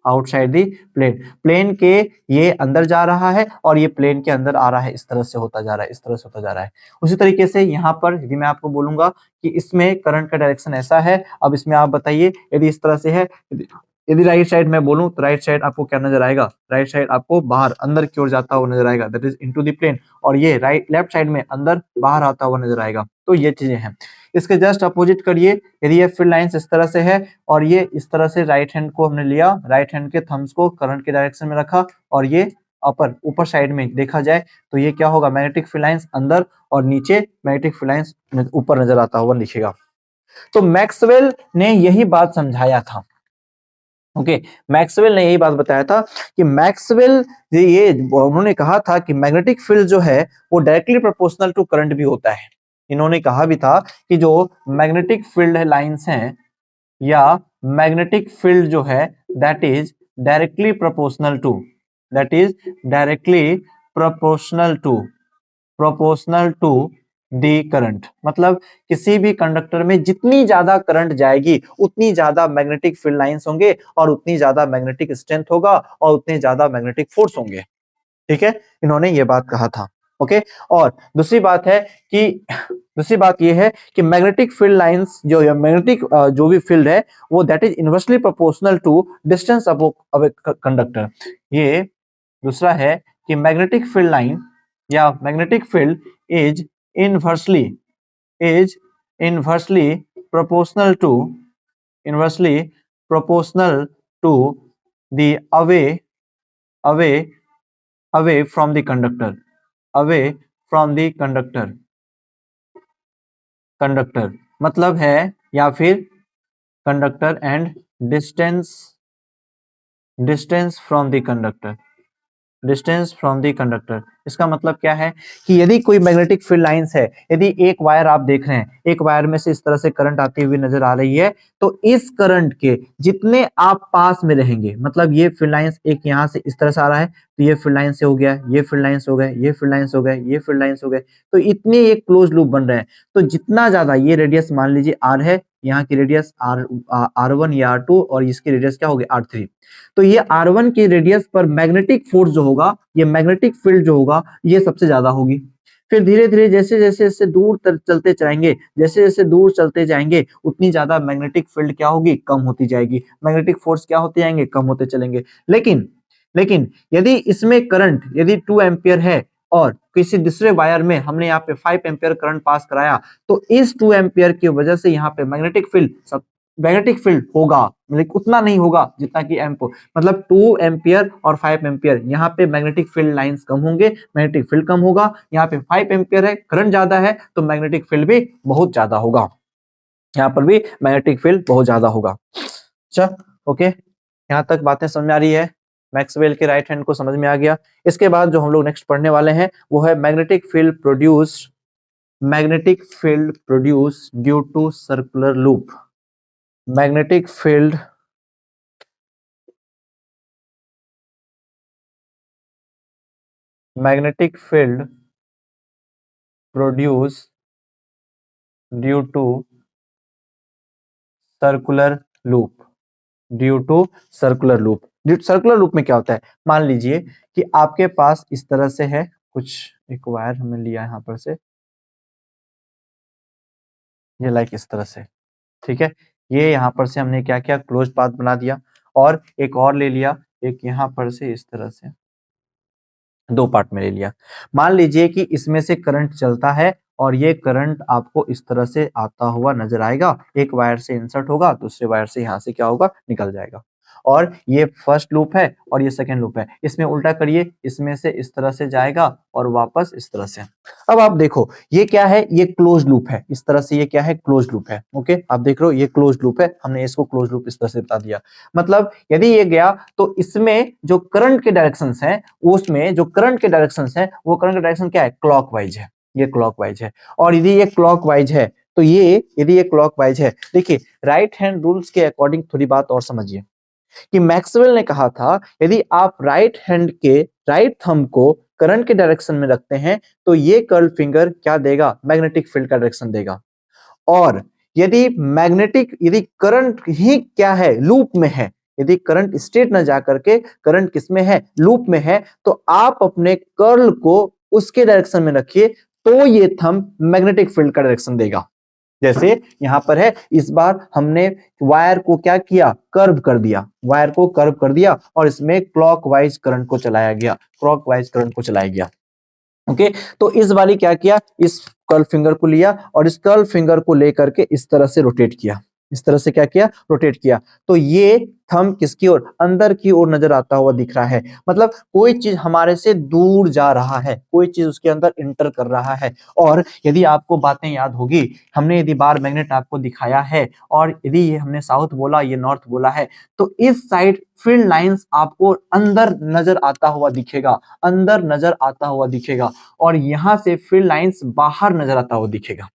outside the plane. Plane के ये अंदर जा रहा है और ये प्लेन के अंदर आ रहा है, इस तरह से होता जा रहा है, इस तरह से होता जा रहा है। उसी तरीके से यहाँ पर यदि मैं आपको बोलूंगा कि इसमें करंट का डायरेक्शन ऐसा है, अब इसमें आप बताइए, यदि इस तरह से है, यदि राइट साइड मैं बोलूं तो राइट साइड आपको क्या नजर आएगा, राइट साइड आपको बाहर अंदर की ओर जाता हुआ नजर आएगा, that is into the plane. और ये राइट लेफ्ट साइड में अंदर बाहर आता हुआ नजर आएगा। तो ये चीजें हैं। इसके जस्ट अपोजिट करिए, यदि ये फील्ड लाइंस इस तरह से है और ये इस तरह से, राइट हैंड को हमने लिया, राइट हैंड के थंब्स को करंट के डायरेक्शन में रखा और ये ऊपर साइड में देखा जाए तो ये क्या होगा, मैग्नेटिक फील्ड लाइंस अंदर और नीचे मैग्नेटिक फील्ड लाइंस ऊपर नजर आता हुआ दिखेगा। तो मैक्सवेल ने यही बात समझाया था। ओके, मैक्सवेल ने यही बात बताया था कि मैक्सवेल ये उन्होंने कहा था कि मैग्नेटिक फील्ड जो है वो डायरेक्टली प्रोपोर्शनल टू करंट भी होता है। इन्होंने कहा भी था कि जो मैग्नेटिक फील्ड लाइंस हैं या मैग्नेटिक फील्ड जो है that is directly proportional to, that is directly proportional to the current, मतलब किसी भी कंडक्टर में जितनी ज्यादा करंट जाएगी उतनी ज्यादा मैग्नेटिक फील्ड लाइंस होंगे और उतनी ज्यादा मैग्नेटिक स्ट्रेंथ होगा और उतने ज्यादा मैग्नेटिक फोर्स होंगे। ठीक है, इन्होंने ये बात कहा था। ओके, और दूसरी बात है कि दूसरी बात ये है कि मैग्नेटिक फील्ड लाइंस जो मैग्नेटिक जो भी फील्ड है वो that is inversely proportional to distance of a conductor. ये दूसरा है कि मैग्नेटिक फील्ड लाइन या magnetic field is inversely is inversely proportional to inversely proportional to the away away from the conductor, away from the conductor मतलब है, या फिर conductor and distance from the conductor, distance from the conductor. इसका मतलब क्या है कि यदि कोई मैग्नेटिक फील्ड लाइंस है, यदि एक वायर आप देख रहे हैं, एक वायर में से इस तरह से करंट आती हुई नजर आ रही है, तो इस करंट के जितने आप पास में रहेंगे, मतलब ये फील्ड लाइंस एक यहाँ से इस तरह से आ रहा है, तो ये फील्ड लाइन से हो गया, ये फील्ड लाइन से हो गए, ये फील्ड लाइन से हो गए, ये फील्ड लाइन से हो गए, तो इतने एक क्लोज लूप बन रहे हैं। तो जितना ज्यादा ये रेडियस मान लीजिए आर है, यहाँ की रेडियस R1 या R2 और इसकी रेडियस क्या होगी R3, तो ये R1 की रेडियस पर मैग्नेटिक फोर्स जो होगा, ये मैग्नेटिक फील्ड जो होगा, ये सबसे ज्यादा होगी। फिर धीरे धीरे जैसे जैसे जैसे दूर चलते जाएंगे, जैसे जैसे दूर चलते जाएंगे उतनी ज्यादा मैग्नेटिक फील्ड क्या होगी, कम होती जाएगी, मैग्नेटिक फोर्स क्या होते जाएंगे, कम होते चलेंगे। लेकिन लेकिन यदि इसमें करंट यदि 2 एम्पियर है और किसी दूसरे वायर में हमने यहाँ पे 5 एम्पियर करंट पास कराया, तो इस 2 एम्पियर की वजह से यहाँ पे मैग्नेटिक फील्ड होगा, मतलब उतना नहीं होगा जितना कि एम्प, मतलब 2 एम्पियर और 5 एम्पियर, यहाँ पे मैग्नेटिक फील्ड लाइंस कम होंगे, मैग्नेटिक फील्ड कम होगा। यहाँ पे 5 एम्पियर है, करंट ज्यादा है, तो मैग्नेटिक फील्ड भी बहुत ज्यादा होगा, यहाँ पर भी मैग्नेटिक फील्ड बहुत ज्यादा होगा। अच्छा, ओके, यहाँ तक बातें समझ में आ रही है, मैक्सवेल के राइट हैंड को समझ में आ गया। इसके बाद जो हम लोग नेक्स्ट पढ़ने वाले हैं वो है magnetic field produce due to circular loop. Magnetic field produce due to circular loop, circular loop में क्या होता है, मान लीजिए कि आपके पास इस तरह से है कुछ, एक वायर हमने लिया यहाँ पर से, ये लाइक इस तरह से, ठीक है, ये यहाँ पर से हमने क्या किया, क्लोज पाथ बना दिया, और एक और ले लिया, एक यहाँ पर से इस तरह से, 2 पार्ट में ले लिया। मान लीजिए कि इसमें से करंट चलता है और ये करंट आपको इस तरह से आता हुआ नजर आएगा, एक वायर से इंसर्ट होगा, दूसरे वायर से यहाँ से क्या होगा, निकल जाएगा। और ये फर्स्ट लूप है और ये सेकंड लूप है, इसमें उल्टा करिए, इसमें से इस तरह से जाएगा और वापस इस तरह से। अब आप देखो ये क्या है, ये क्लोज लूप है, इस तरह से ये क्या है, क्लोज लूप है। ओके, आप देख रहे हो ये क्लोज लूप है, हमने इसको क्लोज लूप इस तरह से बता दिया। मतलब यदि ये गया तो इसमें जो करंट के डायरेक्शंस हैं, उसमें जो करंट के डायरेक्शंस हैं, वो करंट का डायरेक्शन क्या है, क्लॉकवाइज है, ये क्लॉकवाइज है। और यदि ये क्लॉकवाइज है तो यदि ये क्लॉकवाइज है, देखिए राइट हैंड रूल्स के अकॉर्डिंग थोड़ी बात और समझिए कि मैक्सवेल ने कहा था यदि आप राइट हैंड के राइट थंब को करंट के डायरेक्शन में रखते हैं तो ये कर्ल फिंगर क्या देगा, मैग्नेटिक फील्ड का डायरेक्शन देगा। और यदि करंट ही क्या है, लूप में है, यदि करंट स्ट्रेट न जा करके करंट किस में है, लूप में है, तो आप अपने कर्ल को उसके डायरेक्शन में रखिए, तो ये थंब मैग्नेटिक फील्ड का डायरेक्शन देगा। जैसे यहां पर है, इस बार हमने वायर को क्या किया, कर्व कर दिया, वायर को कर्व कर दिया और इसमें क्लॉकवाइज करंट को चलाया गया, ओके। तो इस बारी क्या किया, इस कर्ल फिंगर को लिया और इस कर्ल फिंगर को लेकर के इस तरह से रोटेट किया, इस तरह से क्या किया, रोटेट किया, तो ये थंब किसकी ओर, अंदर की ओर नजर आता हुआ दिख रहा है। मतलब कोई चीज हमारे से दूर जा रहा है, कोई चीज उसके अंदर इंटर कर रहा है। और यदि आपको बातें याद होगी, हमने यदि बार मैग्नेट आपको दिखाया है और यदि ये हमने साउथ बोला, ये नॉर्थ बोला है, तो इस साइड फील्ड लाइंस आपको अंदर नजर आता हुआ दिखेगा, और यहां से फील्ड लाइंस बाहर नजर आता हुआ दिखेगा।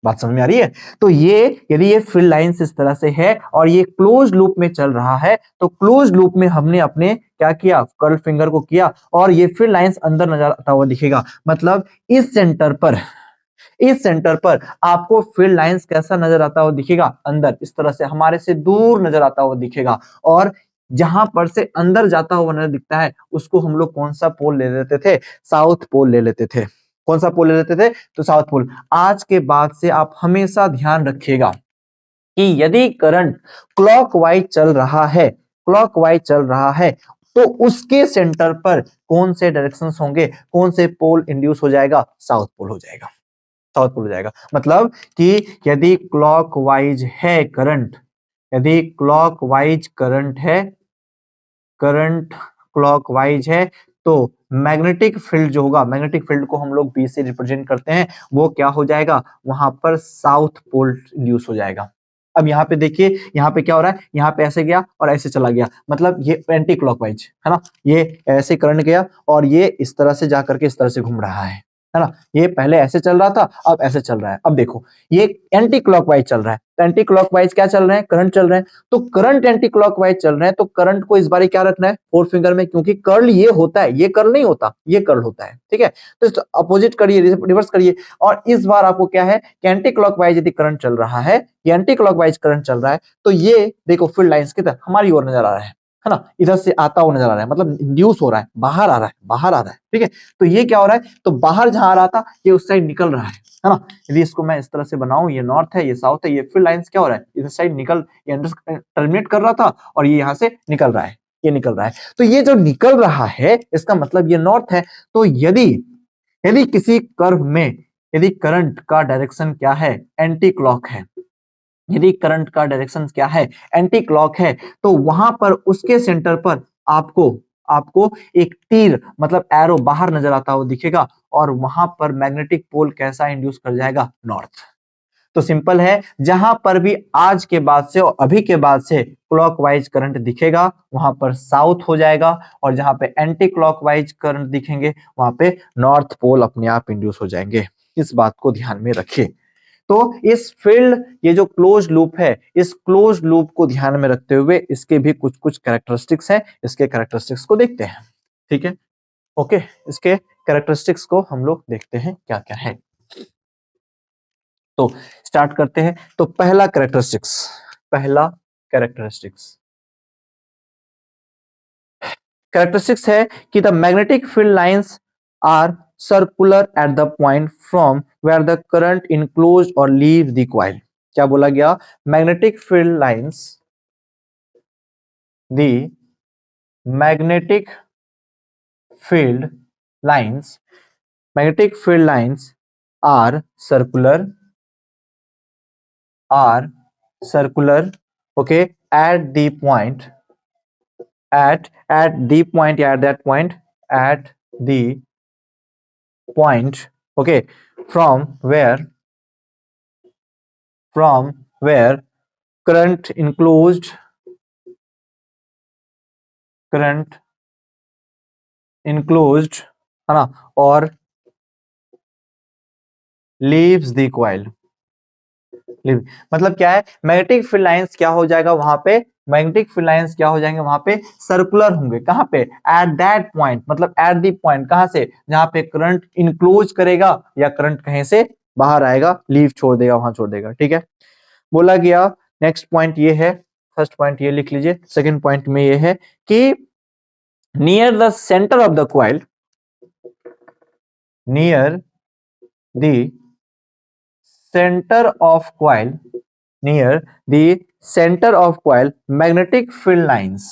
बात समझ में आ रही है? तो यदि ये फील्ड लाइंस इस तरह से है और ये क्लोज लूप में चल रहा है, तो क्लोज लूप में हमने अपने क्या किया, कर्ल फिंगर को किया और ये फील्ड लाइंस अंदर नजर आता हुआ दिखेगा। मतलब इस सेंटर पर इस सेंटर पर आपको फील्ड लाइंस कैसा नजर आता हुआ दिखेगा, अंदर इस तरह से हमारे से दूर नजर आता हुआ दिखेगा, और जहां पर से अंदर जाता हुआ नजर दिखता है उसको हम लोग कौन सा पोल ले लेते थे, साउथ पोल ले लेते थे। कौन सा पोल ले लेते थे, तो साउथ पोल। आज के बाद से आप हमेशा ध्यान रखिएगा कि यदि करंट क्लॉकवाइज चल रहा है, क्लॉकवाइज चल रहा है, तो उसके सेंटर पर कौन से डायरेक्शंस होंगे, कौन से पोल इंड्यूस हो जाएगा, साउथ पोल हो जाएगा, साउथ पोल हो जाएगा। मतलब कि यदि क्लॉकवाइज है करंट, यदि क्लॉकवाइज करंट है, करंट क्लॉकवाइज है, तो मैग्नेटिक फील्ड जो होगा, मैग्नेटिक फील्ड को हम लोग बी से रिप्रेजेंट करते हैं, वो क्या हो जाएगा, वहां पर साउथ पोल इंड्यूस हो जाएगा। अब यहाँ पे देखिए, यहाँ पे क्या हो रहा है, यहाँ पे ऐसे गया और ऐसे चला गया, मतलब ये एंटी क्लॉकवाइज है ना, ये ऐसे करंट गया और ये इस तरह से जाकर के इस तरह से घूम रहा है ना। ये पहले ऐसे चल रहा था, अब ऐसे चल रहा है। अब देखो ये एंटी क्लॉकवाइज चल रहा है, तो एंटी क्लॉकवाइज क्या चल रहे हैं, करंट चल रहे हैं, तो करंट एंटी क्लॉकवाइज चल रहे हैं, तो करंट को इस बार क्या रखना है, फोर फिंगर में, क्योंकि कर्ल ये होता है, ये कर्ल नहीं होता, ये कर्ल होता है, ठीक है। तो अपोजिट करिए, रिवर्स करिए, और इस बार आपको क्या है कि एंटी क्लॉकवाइज यदि करंट चल रहा है, ये एंटी क्लॉकवाइज करंट चल रहा है, तो ये देखो फील्ड लाइंस की तरह हमारी ओर नजर आ रहा है ना, इधर से आता हुआ नजर आ रहा है, मतलब इंड्यूस हो रहा है, बाहर आ रहा है, बाहर आ रहा है, ठीक है। तो ये क्या हो रहा है, तो बाहर जहां आ रहा था ये उस साइड निकल रहा है ना। यदि इसको मैं इस तरह से बनाऊं, ये नॉर्थ है, ये साउथ है, ये फील्ड लाइंस क्या हो रहा है, इस साइड निकल, ये अंदर टर्मिनेट कर रहा था और ये यहां से निकल रहा है, ये निकल रहा है। तो ये जो निकल रहा है इसका मतलब ये नॉर्थ है। तो यदि यदि किसी कर्व में यदि करंट का डायरेक्शन क्या है, एंटी क्लॉक है, यदि करंट का डायरेक्शन क्या है, एंटी क्लॉक है, तो वहां पर उसके सेंटर पर आपको आपको एक तीर मतलब एरो बाहर नजर आता हुआ दिखेगा, और वहां पर मैग्नेटिक पोल कैसा इंड्यूस कर जाएगा, नॉर्थ। तो सिंपल है, जहां पर भी आज के बाद से और अभी के बाद से क्लॉकवाइज करंट दिखेगा वहां पर साउथ हो जाएगा, और जहां पे एंटी क्लॉकवाइज करंट दिखेंगे वहां पे नॉर्थ पोल अपने आप इंड्यूस हो जाएंगे। इस बात को ध्यान में रखिए। तो इस फील्ड, ये जो क्लोज लूप है, इस क्लोज लूप को ध्यान में रखते हुए इसके भी कुछ कुछ कैरेक्टरिस्टिक्स हैं, इसके कैरेक्टरिस्टिक्स को देखते हैं, ठीक है। ओके, इसके कैरेक्टरिस्टिक्स को हम लोग देखते हैं क्या क्या है। तो स्टार्ट करते हैं। तो पहला कैरेक्टरिस्टिक्स, पहला कैरेक्टरिस्टिक्स कैरेक्टरिस्टिक्स है कि the magnetic field lines are circular at the point from where the current enclosed or leaves the coil। क्या बोला गया, magnetic field lines, the magnetic field lines, magnetic field lines are circular, are circular, okay, at the point, at the point, at that point, at the point, okay, from where current enclosed, current enclosed है ना, और leaves the coil। मतलब क्या है, magnetic field lines क्या हो जाएगा वहां पे, मैग्नेटिक फील्ड लाइंस क्या हो जाएंगे वहां पे, सर्कुलर होंगे। कहां पे, एट दैट पॉइंट, मतलब एट दी पॉइंट, कहां से, जहां पे करंट इनक्लोज करेगा या करंट कहीं से बाहर आएगा, लीव छोड़ देगा, वहां छोड़ देगा, ठीक है। बोला गया नेक्स्ट पॉइंट ये है, फर्स्ट पॉइंट ये लिख लीजिए, सेकंड पॉइंट में ये है कि near the centre of the coil, near the center of coil, near the center of coil, magnetic field lines,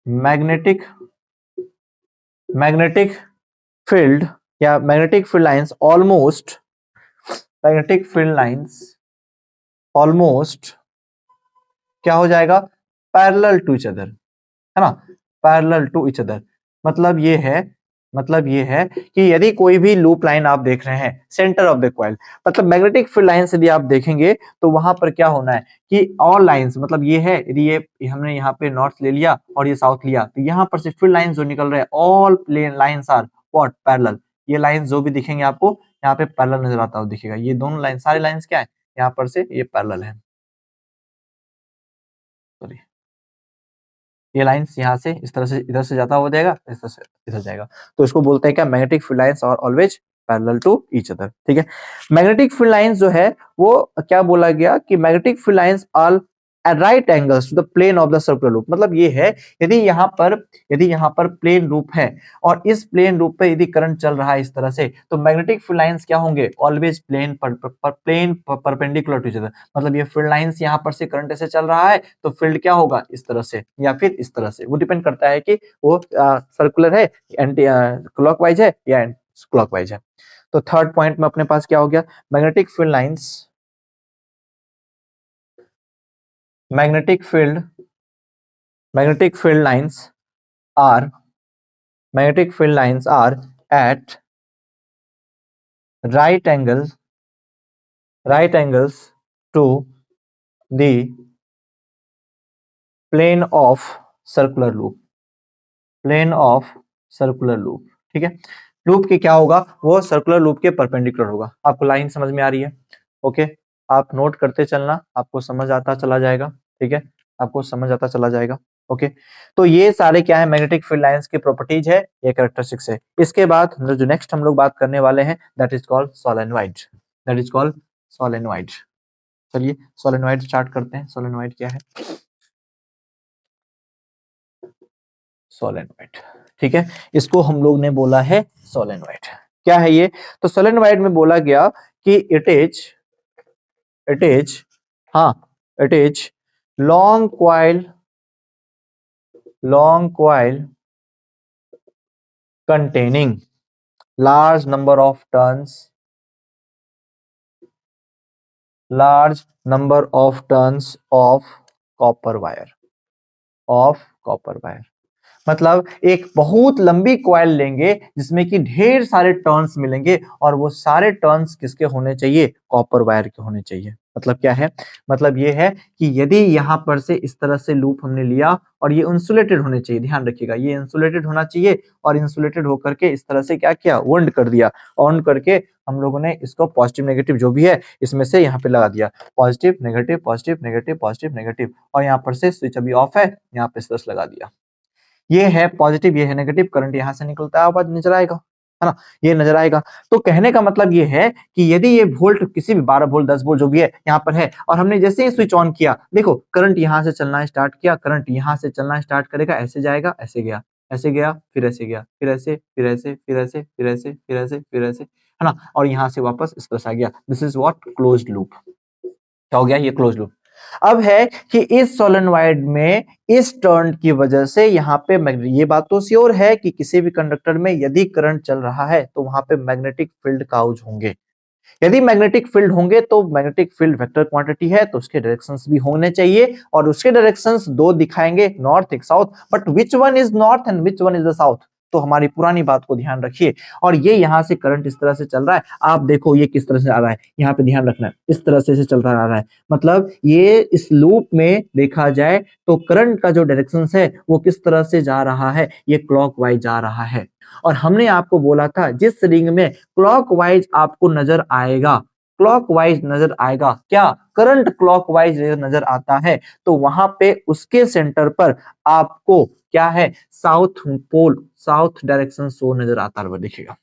magnetic field या magnetic field lines almost, magnetic field lines almost क्या हो जाएगा, parallel to each other, है ना, parallel to each other. मतलब ये है, मतलब ये है कि यदि कोई भी लूप लाइन आप देख रहे हैं सेंटर ऑफ द कॉइल, मतलब मैग्नेटिक फील्ड लाइंस यदि आप देखेंगे तो वहां पर क्या होना है कि ऑल लाइंस, मतलब ये है, यदि ये हमने यहाँ पे नॉर्थ ले लिया और ये साउथ लिया, तो यहाँ पर से फील्ड लाइंस जो निकल रहे हैं, all plane lines are what, parallel. ये लाइंस जो भी दिखेंगे आपको यहाँ पे पैरेलल नजर आता हुआ दिखेगा, ये दोनों लाइन, सारे लाइंस क्या है यहाँ पर से ये पैरेलल है, सॉरी, ये लाइंस यहाँ से इस तरह से इधर से जाता हुआ जाएगा, इस तरह से इधर जाएगा, तो इसको बोलते हैं क्या, मैग्नेटिक फील्ड लाइंस और always parallel to each other, ठीक है। मैग्नेटिक फील्ड लाइंस जो है वो क्या बोला गया कि magnetic field lines are at right angles to the plane of the circular loop. मतलब ये है यदि यहाँ पर प्लेन लूप है और इस प्लेन लूप पे यदि करंट चल रहा है इस तरह से, तो मैग्नेटिक फील्ड लाइंस क्या होंगे, always plane perpendicular to each other. मतलब ये फील्ड लाइंस यहाँ पर से करंट ऐसे चल रहा है तो फील्ड क्या होगा, इस तरह से या फिर इस तरह से। वो डिपेंड करता है कि वो सर्कुलर है, एंटी क्लॉकवाइज है या क्लॉकवाइज है। तो थर्ड पॉइंट में अपने पास क्या हो गया, magnetic field lines magnetic field lines are at right angles to the plane of circular loop, ठीक है। लूप की क्या होगा, वो सर्कुलर लूप के परपेंडिकुलर होगा। आपको लाइन समझ में आ रही है? ओके, आप नोट करते चलना, आपको समझ आता चला जाएगा, ठीक है, आपको समझ आता चला जाएगा। ओके, तो ये सारे क्या है, मैग्नेटिक फील्ड लाइंस की प्रॉपर्टीज है, ये कैरेक्टरिस्टिक्स है। इसके बाद जो नेक्स्ट हम लोग बात करने वाले हैं दैट इज कॉल्ड सोलेनोइड। चलिए सोलेनोइड स्टार्ट करते हैं। सोलेनोइड क्या है, सोलेनोइड, ठीक है, इसको हम लोग ने बोला है सोलेनोइड। क्या है ये, तो सोलेनोइड में बोला गया कि it is long coil containing large number of turns of copper wire, मतलब एक बहुत लंबी कॉइल लेंगे जिसमें कि ढेर सारे टर्न्स मिलेंगे और वो सारे टर्न्स किसके होने चाहिए, कॉपर वायर के होने चाहिए। मतलब क्या है, मतलब ये है कि यदि यहाँ पर से इस तरह से लूप हमने लिया और ये इंसुलेटेड होने चाहिए, ध्यान रखिएगा ये इंसुलेटेड होना चाहिए, और इंसुलेटेड होकर के इस तरह से क्या किया, वोल्ड कर दिया, ऑन करके हम लोगों ने इसको पॉजिटिव नेगेटिव जो भी है इसमें से यहाँ पे लगा दिया, positive negative positive negative positive negative, और यहाँ पर से स्विच अभी ऑफ है, यहाँ पे स्विच लगा दिया। ये है पॉजिटिव, ये है नेगेटिव, करंट यहां से निकलता है, आवाज नजर आएगा, है ना, ये नजर आएगा। तो कहने का मतलब ये है कि यदि ये वोल्ट किसी भी 12 वोल्ट 10 वोल्ट जो भी है यहाँ पर है, और हमने जैसे ही स्विच ऑन किया, देखो करंट यहां से चलना स्टार्ट किया, करंट यहां से चलना स्टार्ट करेगा, ऐसे जाएगा, ऐसे गया, ऐसे गया, फिर ऐसे गया, फिर ऐसे, फिर ऐसे, फिर ऐसे, फिर ऐसे, फिर ऐसे, फिर ऐसे, है ना, और यहाँ से वापस इस तरह से आ गया। This is what, closed loop. क्या हो गया, ये क्लोज लूप। अब है कि इस सोलेनोइड में इस टर्न की वजह से यहाँ पे ये बात तो श्योर है कि किसी भी कंडक्टर में यदि करंट चल रहा है तो वहां पे मैग्नेटिक फील्ड काउज होंगे। यदि मैग्नेटिक फील्ड होंगे तो मैग्नेटिक फील्ड वेक्टर क्वांटिटी है तो उसके डायरेक्शंस भी होने चाहिए, और उसके डायरेक्शंस दो दिखाएंगे, नॉर्थ एक south, but which one is north and which one is the south. तो हमारी पुरानी बात को ध्यान रखिए, और ये यहाँ से करंट इस तरह से चल रहा है, आप देखो ये किस तरह से आ रहा है, यहाँ पे ध्यान रखना है, इस तरह से चलता आ रहा है। मतलब ये इस लूप में देखा जाए तो करंट का जो डायरेक्शन है वो किस तरह से जा रहा है, ये क्लॉकवाइज जा रहा है। और हमने आपको बोला था जिस रिंग में क्लॉकवाइज आपको नजर आएगा, क्लॉकवाइज नजर आएगा, क्या करंट क्लॉकवाइज नजर आता है, तो वहां पे उसके सेंटर पर आपको क्या है, south pole, south direction show नजर आता है, देखिएगा।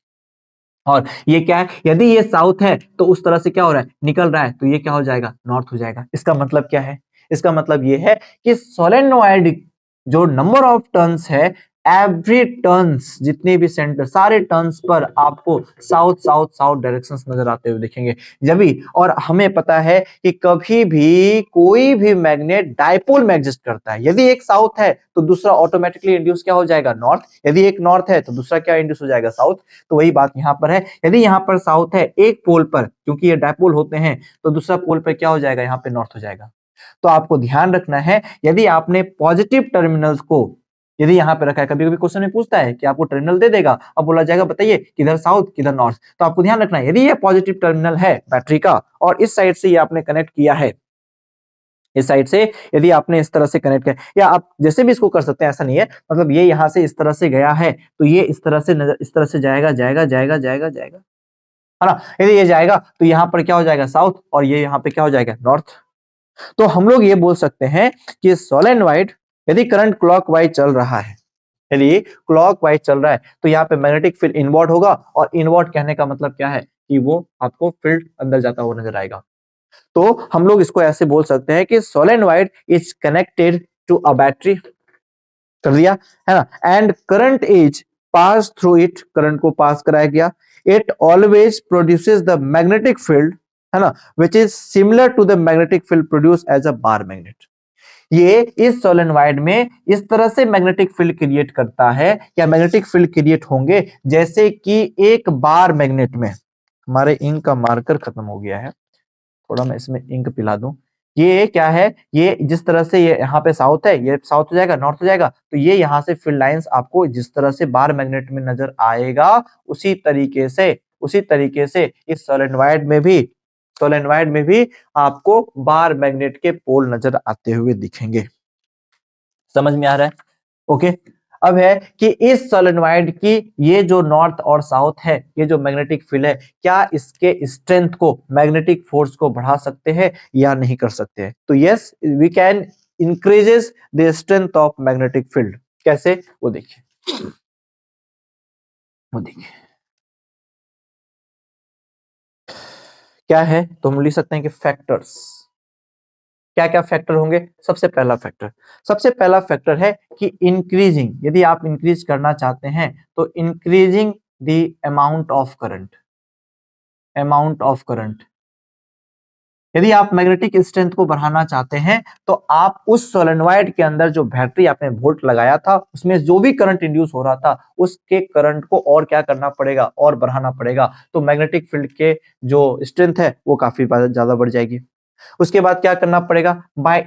और ये क्या है, यदि ये साउथ है तो उस तरह से क्या हो रहा है, निकल रहा है, तो ये क्या हो जाएगा, नॉर्थ हो जाएगा। इसका मतलब क्या है, इसका मतलब ये है कि सोलेनोइड जो नंबर ऑफ टर्न्स है, एवरी टर्न्स, जितने भी सेंटर, सारे टर्न्स पर आपको साउथ साउथ साउथ डायरेक्शंस नजर आते हुए दिखेंगे। जब भी, और हमें पता है कि कभी भी कोई भी मैग्नेट डायपोल में एग्जिस्ट करता है, यदि एक साउथ है तो दूसरा ऑटोमेटिकली इंड्यूस क्या हो जाएगा, नॉर्थ, यदि एक नॉर्थ है तो दूसरा क्या इंड्यूस हो जाएगा, साउथ। तो वही बात यहाँ पर है, यदि यहाँ पर साउथ है एक पोल पर, क्योंकि ये डायपोल होते हैं, तो दूसरा पोल पर क्या हो जाएगा, यहाँ पे नॉर्थ हो जाएगा। तो आपको ध्यान रखना है, यदि आपने पॉजिटिव टर्मिनल्स को यदि यहाँ पे रखा है, कभी कभी क्वेश्चन में पूछता है कि आपको टर्मिनल दे देगा, अब बोला जाएगा बताइए किधर साउथ किधर नॉर्थ, तो आपको ध्यान रखना है, यदि ये पॉजिटिव टर्मिनल है बैटरी का और इस साइड से ये आपने कनेक्ट किया है, इस साइड से यदि आपने इस तरह से कनेक्ट किया, या आप जैसे भी इसको कर सकते हैं, ऐसा नहीं है, मतलब ये यहाँ से इस तरह से गया है तो ये इस तरह से नजर, इस तरह से जाएगा जाएगा जाएगा जाएगा जाएगा, है ना, यदि ये जाएगा तो यहाँ पर क्या हो जाएगा, साउथ, और ये यहाँ पे क्या हो जाएगा, नॉर्थ। तो हम लोग ये बोल सकते हैं कि सोलेनोइड यदि करंट क्लॉकवाइज चल रहा है, यदि क्लॉकवाइज चल रहा है तो यहाँ पे मैग्नेटिक फील्ड इनवर्ड होगा, और इनवर्ड कहने का मतलब क्या है कि वो आपको फील्ड अंदर जाता हुआ नजर आएगा। तो हम लोग इसको ऐसे बोल सकते हैं कि solenoid is connected to a battery, कर दिया है ना, and current is pass through it, current को पास कराया गया। It always produces the magnetic field, है ना, which is similar to the magnetic field produce as a bar magnet. ये इस सोलेनोइड में इस तरह से मैग्नेटिक फील्ड क्रिएट करता है, या मैग्नेटिक फील्ड क्रिएट होंगे जैसे कि एक बार मैग्नेट में, हमारे इंक का मार्कर खत्म हो गया है, थोड़ा मैं इसमें इंक पिला दूं। ये क्या है, ये जिस तरह से ये यहाँ पे साउथ है, ये साउथ हो जाएगा, नॉर्थ हो जाएगा, तो ये यहाँ से फील्ड लाइंस आपको जिस तरह से बार मैग्नेट में नजर आएगा, उसी तरीके से इस सोलेनोइड में भी आपको बार मैग्नेट के पोल नजर आते हुए दिखेंगे। समझ में आ रहा है? ओके। अब है कि इस सोलेनोइड की ये जो नॉर्थ और साउथ है, ये जो मैग्नेटिक फील्ड है, क्या इसके स्ट्रेंथ को, मैग्नेटिक फोर्स को बढ़ा सकते हैं या नहीं कर सकते हैं? तो yes, we can increases the strength of magnetic field. कैसे? वो देखिए, वो देखिए क्या है। तो हम लिख सकते हैं कि फैक्टर्स, क्या क्या फैक्टर होंगे। सबसे पहला फैक्टर है कि इंक्रीजिंग, यदि आप इंक्रीज करना चाहते हैं तो increasing the amount of current. यदि आप मैग्नेटिक स्ट्रेंथ को बढ़ाना चाहते हैं तो आप उस सोलेनोइड के अंदर जो बैटरी आपने वोल्ट लगाया था, उसमें जो भी करंट इंड्यूस हो रहा था, उसके करंट को और क्या करना पड़ेगा, और बढ़ाना पड़ेगा। तो मैग्नेटिक फील्ड के जो स्ट्रेंथ है वो काफी ज्यादा बढ़ जाएगी। उसके बाद क्या करना पड़ेगा, by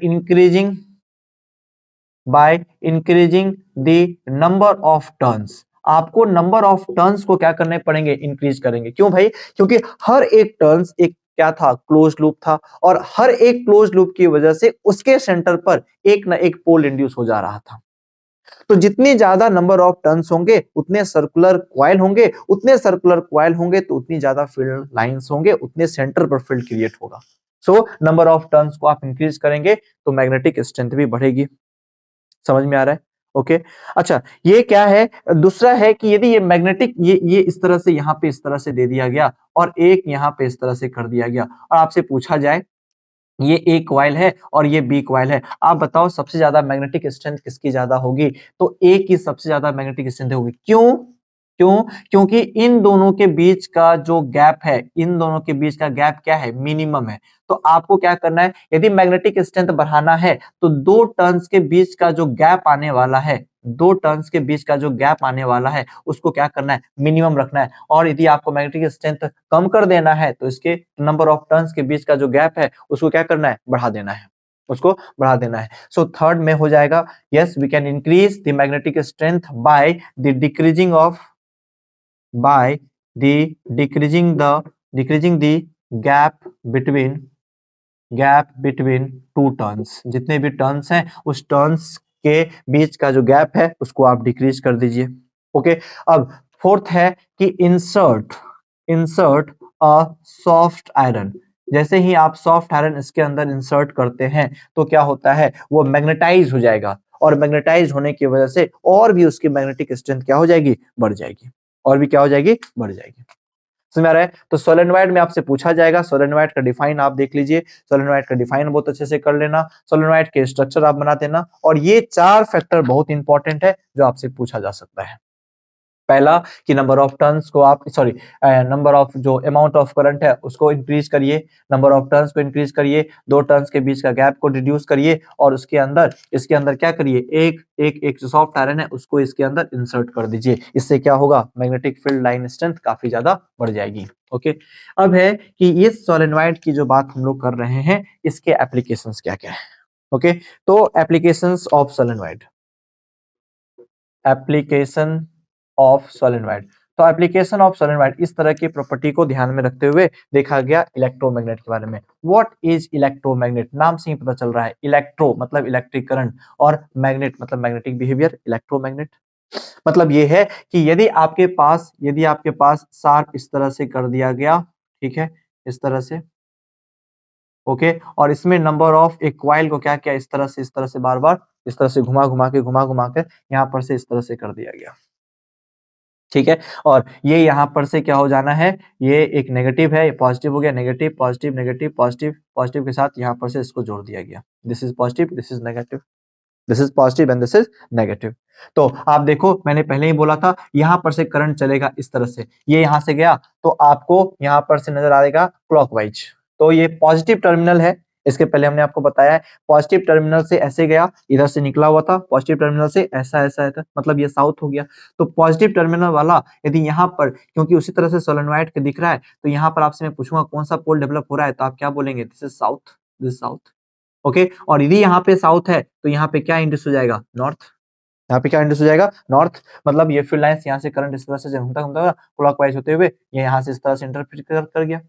increasing the number of turns. आपको नंबर ऑफ टर्न्स को क्या करने पड़ेंगे, इंक्रीज करेंगे। क्यों भाई? क्योंकि हर एक टर्न्स एक क्या था, क्लोज लूप था, और हर एक क्लोज लूप की वजह से उसके सेंटर पर एक ना एक पोल इंड्यूस हो जा रहा था। तो जितनी ज्यादा नंबर ऑफ टर्न्स होंगे उतने सर्कुलर क्वाइल होंगे तो उतनी ज्यादा फील्ड लाइंस होंगे, उतने सेंटर पर फील्ड क्रिएट होगा। सो नंबर ऑफ टर्न्स को आप इंक्रीज करेंगे तो मैग्नेटिक स्ट्रेंथ भी बढ़ेगी। समझ में आ रहा है? ओके। अच्छा, ये क्या है, दूसरा है कि यदि ये मैग्नेटिक, ये इस तरह से यहाँ पे इस तरह से दे दिया गया, और एक यहाँ पे इस तरह से कर दिया गया, और आपसे पूछा जाए ये ए क्वाइल है और ये बी क्वाइल है, आप बताओ सबसे ज्यादा मैग्नेटिक स्ट्रेंथ किसकी ज्यादा होगी? तो ए की सबसे ज्यादा मैग्नेटिक स्ट्रेंथ होगी। क्यों? क्यों? क्योंकि इन दोनों के बीच का जो गैप है, इन दोनों के बीच का गैप क्या है, मिनिमम है। तो आपको क्या करना है, यदि मैग्नेटिक स्ट्रेंथ बढ़ाना है तो दो टर्न्स के बीच का जो गैप आने वाला है, उसको क्या करना है, मिनिमम रखना है। और यदि आपको मैग्नेटिक स्ट्रेंथ कम कर देना है तो इसके नंबर ऑफ टर्न्स के बीच का जो गैप है उसको क्या करना है, बढ़ा देना है। सो थर्ड में हो जाएगा, yes, we can increase the magnetic strength by the decreasing the gap between two turns. जितने भी टर्न्स हैं उस टर्न्स के बीच का जो गैप है उसको आप डिक्रीज कर दीजिए। ओके। अब फोर्थ है कि इंसर्ट अ सॉफ्ट आयरन। जैसे ही आप सॉफ्ट आयरन इसके अंदर इंसर्ट करते हैं तो क्या होता है, वो मैग्नेटाइज हो जाएगा, और मैग्नेटाइज होने की वजह से और भी उसकी मैग्नेटिक स्ट्रेंथ क्या हो जाएगी, बढ़ जाएगी, और भी क्या हो जाएगी, बढ़ जाएगी। समझ में आ रहा है? तो सोलेनोइड में आपसे पूछा जाएगा, सोलेनोइड का डिफाइन आप देख लीजिए, सोलेनोइड का डिफाइन बहुत अच्छे से कर लेना, सोलेनोइड के स्ट्रक्चर आप बना देना, और ये चार फैक्टर बहुत इंपॉर्टेंट है जो आपसे पूछा जा सकता है। पहला कि नंबर ऑफ टर्न्स को आप नंबर ऑफ जो अमाउंट ऑफ करंट है उसको इंक्रीज करिए, नंबर ऑफ टर्न्स को इंक्रीज करिए, दो टर्न्स के बीच का गैप को रिड्यूस करिए, और इसके अंदर क्या करिए, एक जो सॉफ्ट आयरन है उसको इसके अंदर इंसर्ट कर दीजिए। इससे क्या होगा, मैग्नेटिक फील्ड लाइन स्ट्रेंथ काफी ज्यादा बढ़ जाएगी। ओके। अब है कि इस सोलेनोइड की जो बात हम लोग कर रहे हैं, इसके एप्लीकेशंस क्या क्या है। ओके। तो एप्लीकेशन ऑफ सोलेनोइड। तो एप्लीकेशन ऑफ सोलेनोइड, इस तरह की प्रॉपर्टी को ध्यान में रखते हुए देखा गया इलेक्ट्रोमैग्नेट के बारे में। What is electromagnet? नाम से ही पता चल रहा है, इलेक्ट्रो मतलब इलेक्ट्रिक करंट, और मैग्नेट मतलब मैग्नेटिक बिहेवियर। इलेक्ट्रोमैग्नेट मतलब ये है कि यदि आपके पास शार्प इस तरह से कर दिया गया, ठीक है, इस तरह से, ओके, और इसमें नंबर ऑफ एक कॉइल को क्या किया, इस तरह से बार बार इस तरह से घुमा घुमा के यहाँ पर से इस तरह से कर दिया गया। ठीक है, और ये यहाँ पर से क्या हो जाना है, ये एक नेगेटिव है, ये पॉजिटिव हो गया, negative positive negative positive positive के साथ यहाँ पर से इसको जोड़ दिया गया। This is positive, this is negative, this is positive and this is negative. तो आप देखो, मैंने पहले ही बोला था यहां पर से करंट चलेगा इस तरह से, ये यहां से गया तो आपको यहां पर से नजर आएगा क्लॉकवाइज। तो ये पॉजिटिव टर्मिनल है, इसके पहले हमने आपको बताया है, पॉजिटिव टर्मिनल से ऐसे गया, इधर से निकला हुआ था, पॉजिटिव टर्मिनल से ऐसा ऐसा था, मतलब ये साउथ हो गया। तो पॉजिटिव टर्मिनल वाला यदि यहाँ पर, क्योंकि उसी तरह से सोलेनोइड के दिख रहा है, तो यहाँ पर आपसे मैं पूछूंगा कौन सा पोल डेवलप हो रहा है, तो आप क्या बोलेंगे, this is south, this is south. Okay, और यदि यहाँ पे साउथ है तो यहाँ पे क्या इंड्यूस हो जाएगा, नॉर्थ। यहाँ पे क्या इंड्यूस हो जाएगा, नॉर्थ। मतलब ये फील्ड लाइंस यहाँ से करंट इस तरह से घूमता घूमता क्लॉकवाइज होते हुए ये यहाँ से इस तरह से इंटरप्रेट कर गया।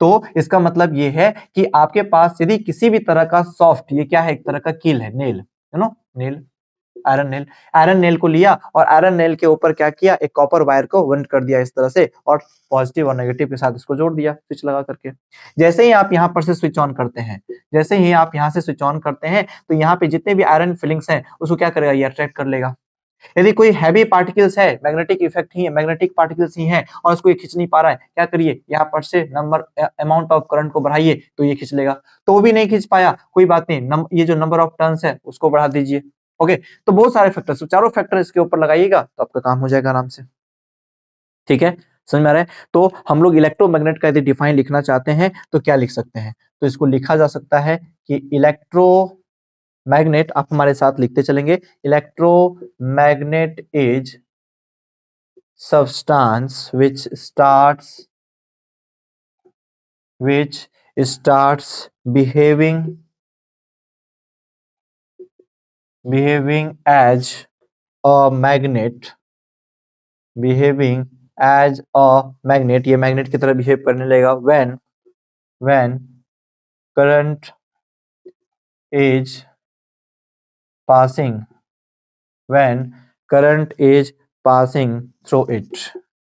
तो इसका मतलब ये है कि आपके पास यदि किसी भी तरह का सॉफ्ट, ये क्या है, एक तरह का कील है, nail, you know, nail, iron nail को लिया और आयरन नेल के ऊपर क्या किया, एक कॉपर वायर को वेल्ड कर दिया इस तरह से, और पॉजिटिव और नेगेटिव के साथ इसको जोड़ दिया स्विच लगा करके। जैसे ही आप यहाँ पर से स्विच ऑन करते हैं, जैसे ही आप यहाँ से स्विच ऑन करते हैं, तो यहाँ पे जितने भी आयरन फिलिंग्स हैं उसको क्या करेगा, ये अट्रैक्ट कर लेगा। यदि कोई हैवी पार्टिकल्स है, मैग्नेटिक इफेक्ट ही है, मैग्नेटिक पार्टिकल्स ही है और उसको ये खींच नहीं पा रहा है, क्या करिए, यहाँ पर से नंबर अमाउंट ऑफ करंट को बढ़ाइए तो ये खींच लेगा। तो भी नहीं खींच पाया, कोई बात नहीं, ये जो नंबर ऑफ टर्न्स है उसको बढ़ा दीजिए। ओके, तो बहुत सारे फैक्टर्स, चारों फैक्टर इसके ऊपर लगाइएगा तो आपका काम हो जाएगा आराम से। ठीक है, समझ में आ रहा है। तो हम लोग इलेक्ट्रोमैग्नेट का यदि डिफाइन लिखना चाहते हैं तो क्या लिख सकते हैं, तो इसको लिखा जा सकता है कि इलेक्ट्रोमैग्नेट, आप हमारे साथ लिखते चलेंगे, electromagnet is substance which starts behaving as a magnet, behaving as a magnet, ये मैग्नेट की तरह बिहेव करने लगेगा when current is passing, when current is passing through it,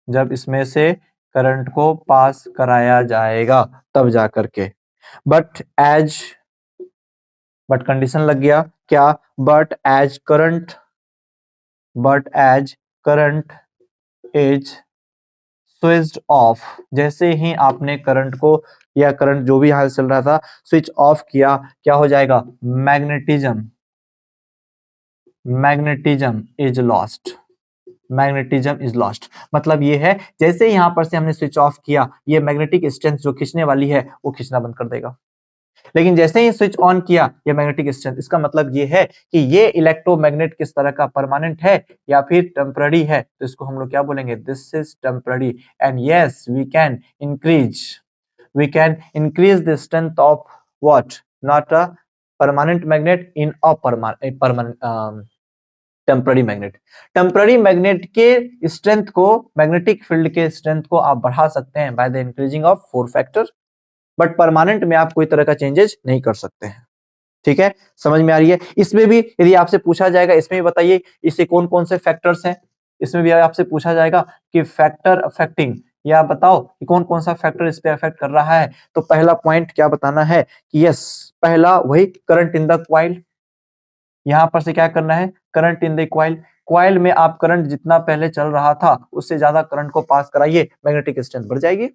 जब इसमें से करंट को पास कराया जाएगा तब जा करके। बट कंडीशन लग गया क्या, but as current is switched off, जैसे ही आपने करंट को या करंट जो भी यहां से चल रहा था स्विच ऑफ किया, क्या हो जाएगा, magnetism is lost, magnetism is lost. मतलब ये है जैसे ही यहां पर से हमने स्विच ऑफ किया, ये मैग्नेटिक स्ट्रेंथ जो खींचने वाली है वो खींचना बंद कर देगा। लेकिन जैसे ही स्विच ऑन किया ये मैग्नेटिक स्ट्रेंथ, इसका मतलब ये है कि ये इलेक्ट्रोमैग्नेट किस तरह का, परमानेंट है या फिर टेम्पररी है, तो इसको हम लोग क्या बोलेंगे, this is temporary. And yes, we can increase the strength of what, not a permanent magnet in a permanent temporary magnet. Temporary magnet के स्ट्रेंथ को, मैग्नेटिक फील्ड के स्ट्रेंथ को आप बढ़ा सकते हैं by the increasing of 4 factor, but permanent में आप कोई तरह का चेंजेस नहीं कर सकते हैं। ठीक है, समझ में आ रही है। इसमें भी यदि आपसे पूछा जाएगा, इसमें भी बताइए इससे कौन कौन से फैक्टर्स हैं, इसमें भी आपसे पूछा जाएगा कि फैक्टर अफेक्टिंग, या बताओ कि कौन कौन सा फैक्टर इस पे अफेक्ट कर रहा है। तो पहला पॉइंट क्या बताना है कि यस, पहला वही करंट इन द क्वाइल, यहां पर से क्या करना है, current in the coil, coil में आप करंट जितना पहले चल रहा था उससे ज्यादा करंट को पास कराइए, मैग्नेटिक स्ट्रेंथ बढ़ जाएगी।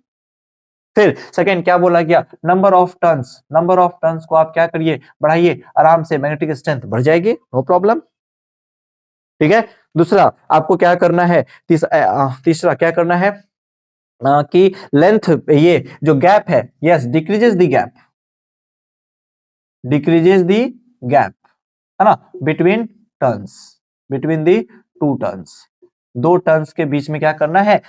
फिर सेकंड क्या बोला गया, नंबर ऑफ टर्न्स को आप क्या करिए, बढ़ाइए, आराम से मैग्नेटिक स्ट्रेंथ बढ़ जाएगी, नो प्रॉब्लम। ठीक है, दूसरा आपको क्या करना है, तीसरा क्या करना है कि लेंथ, ये जो गैप है, यस, डिक्रीजेस द गैप, है ना, between turns, between the 2 turns, 2 turns के बीच में क्या करना है,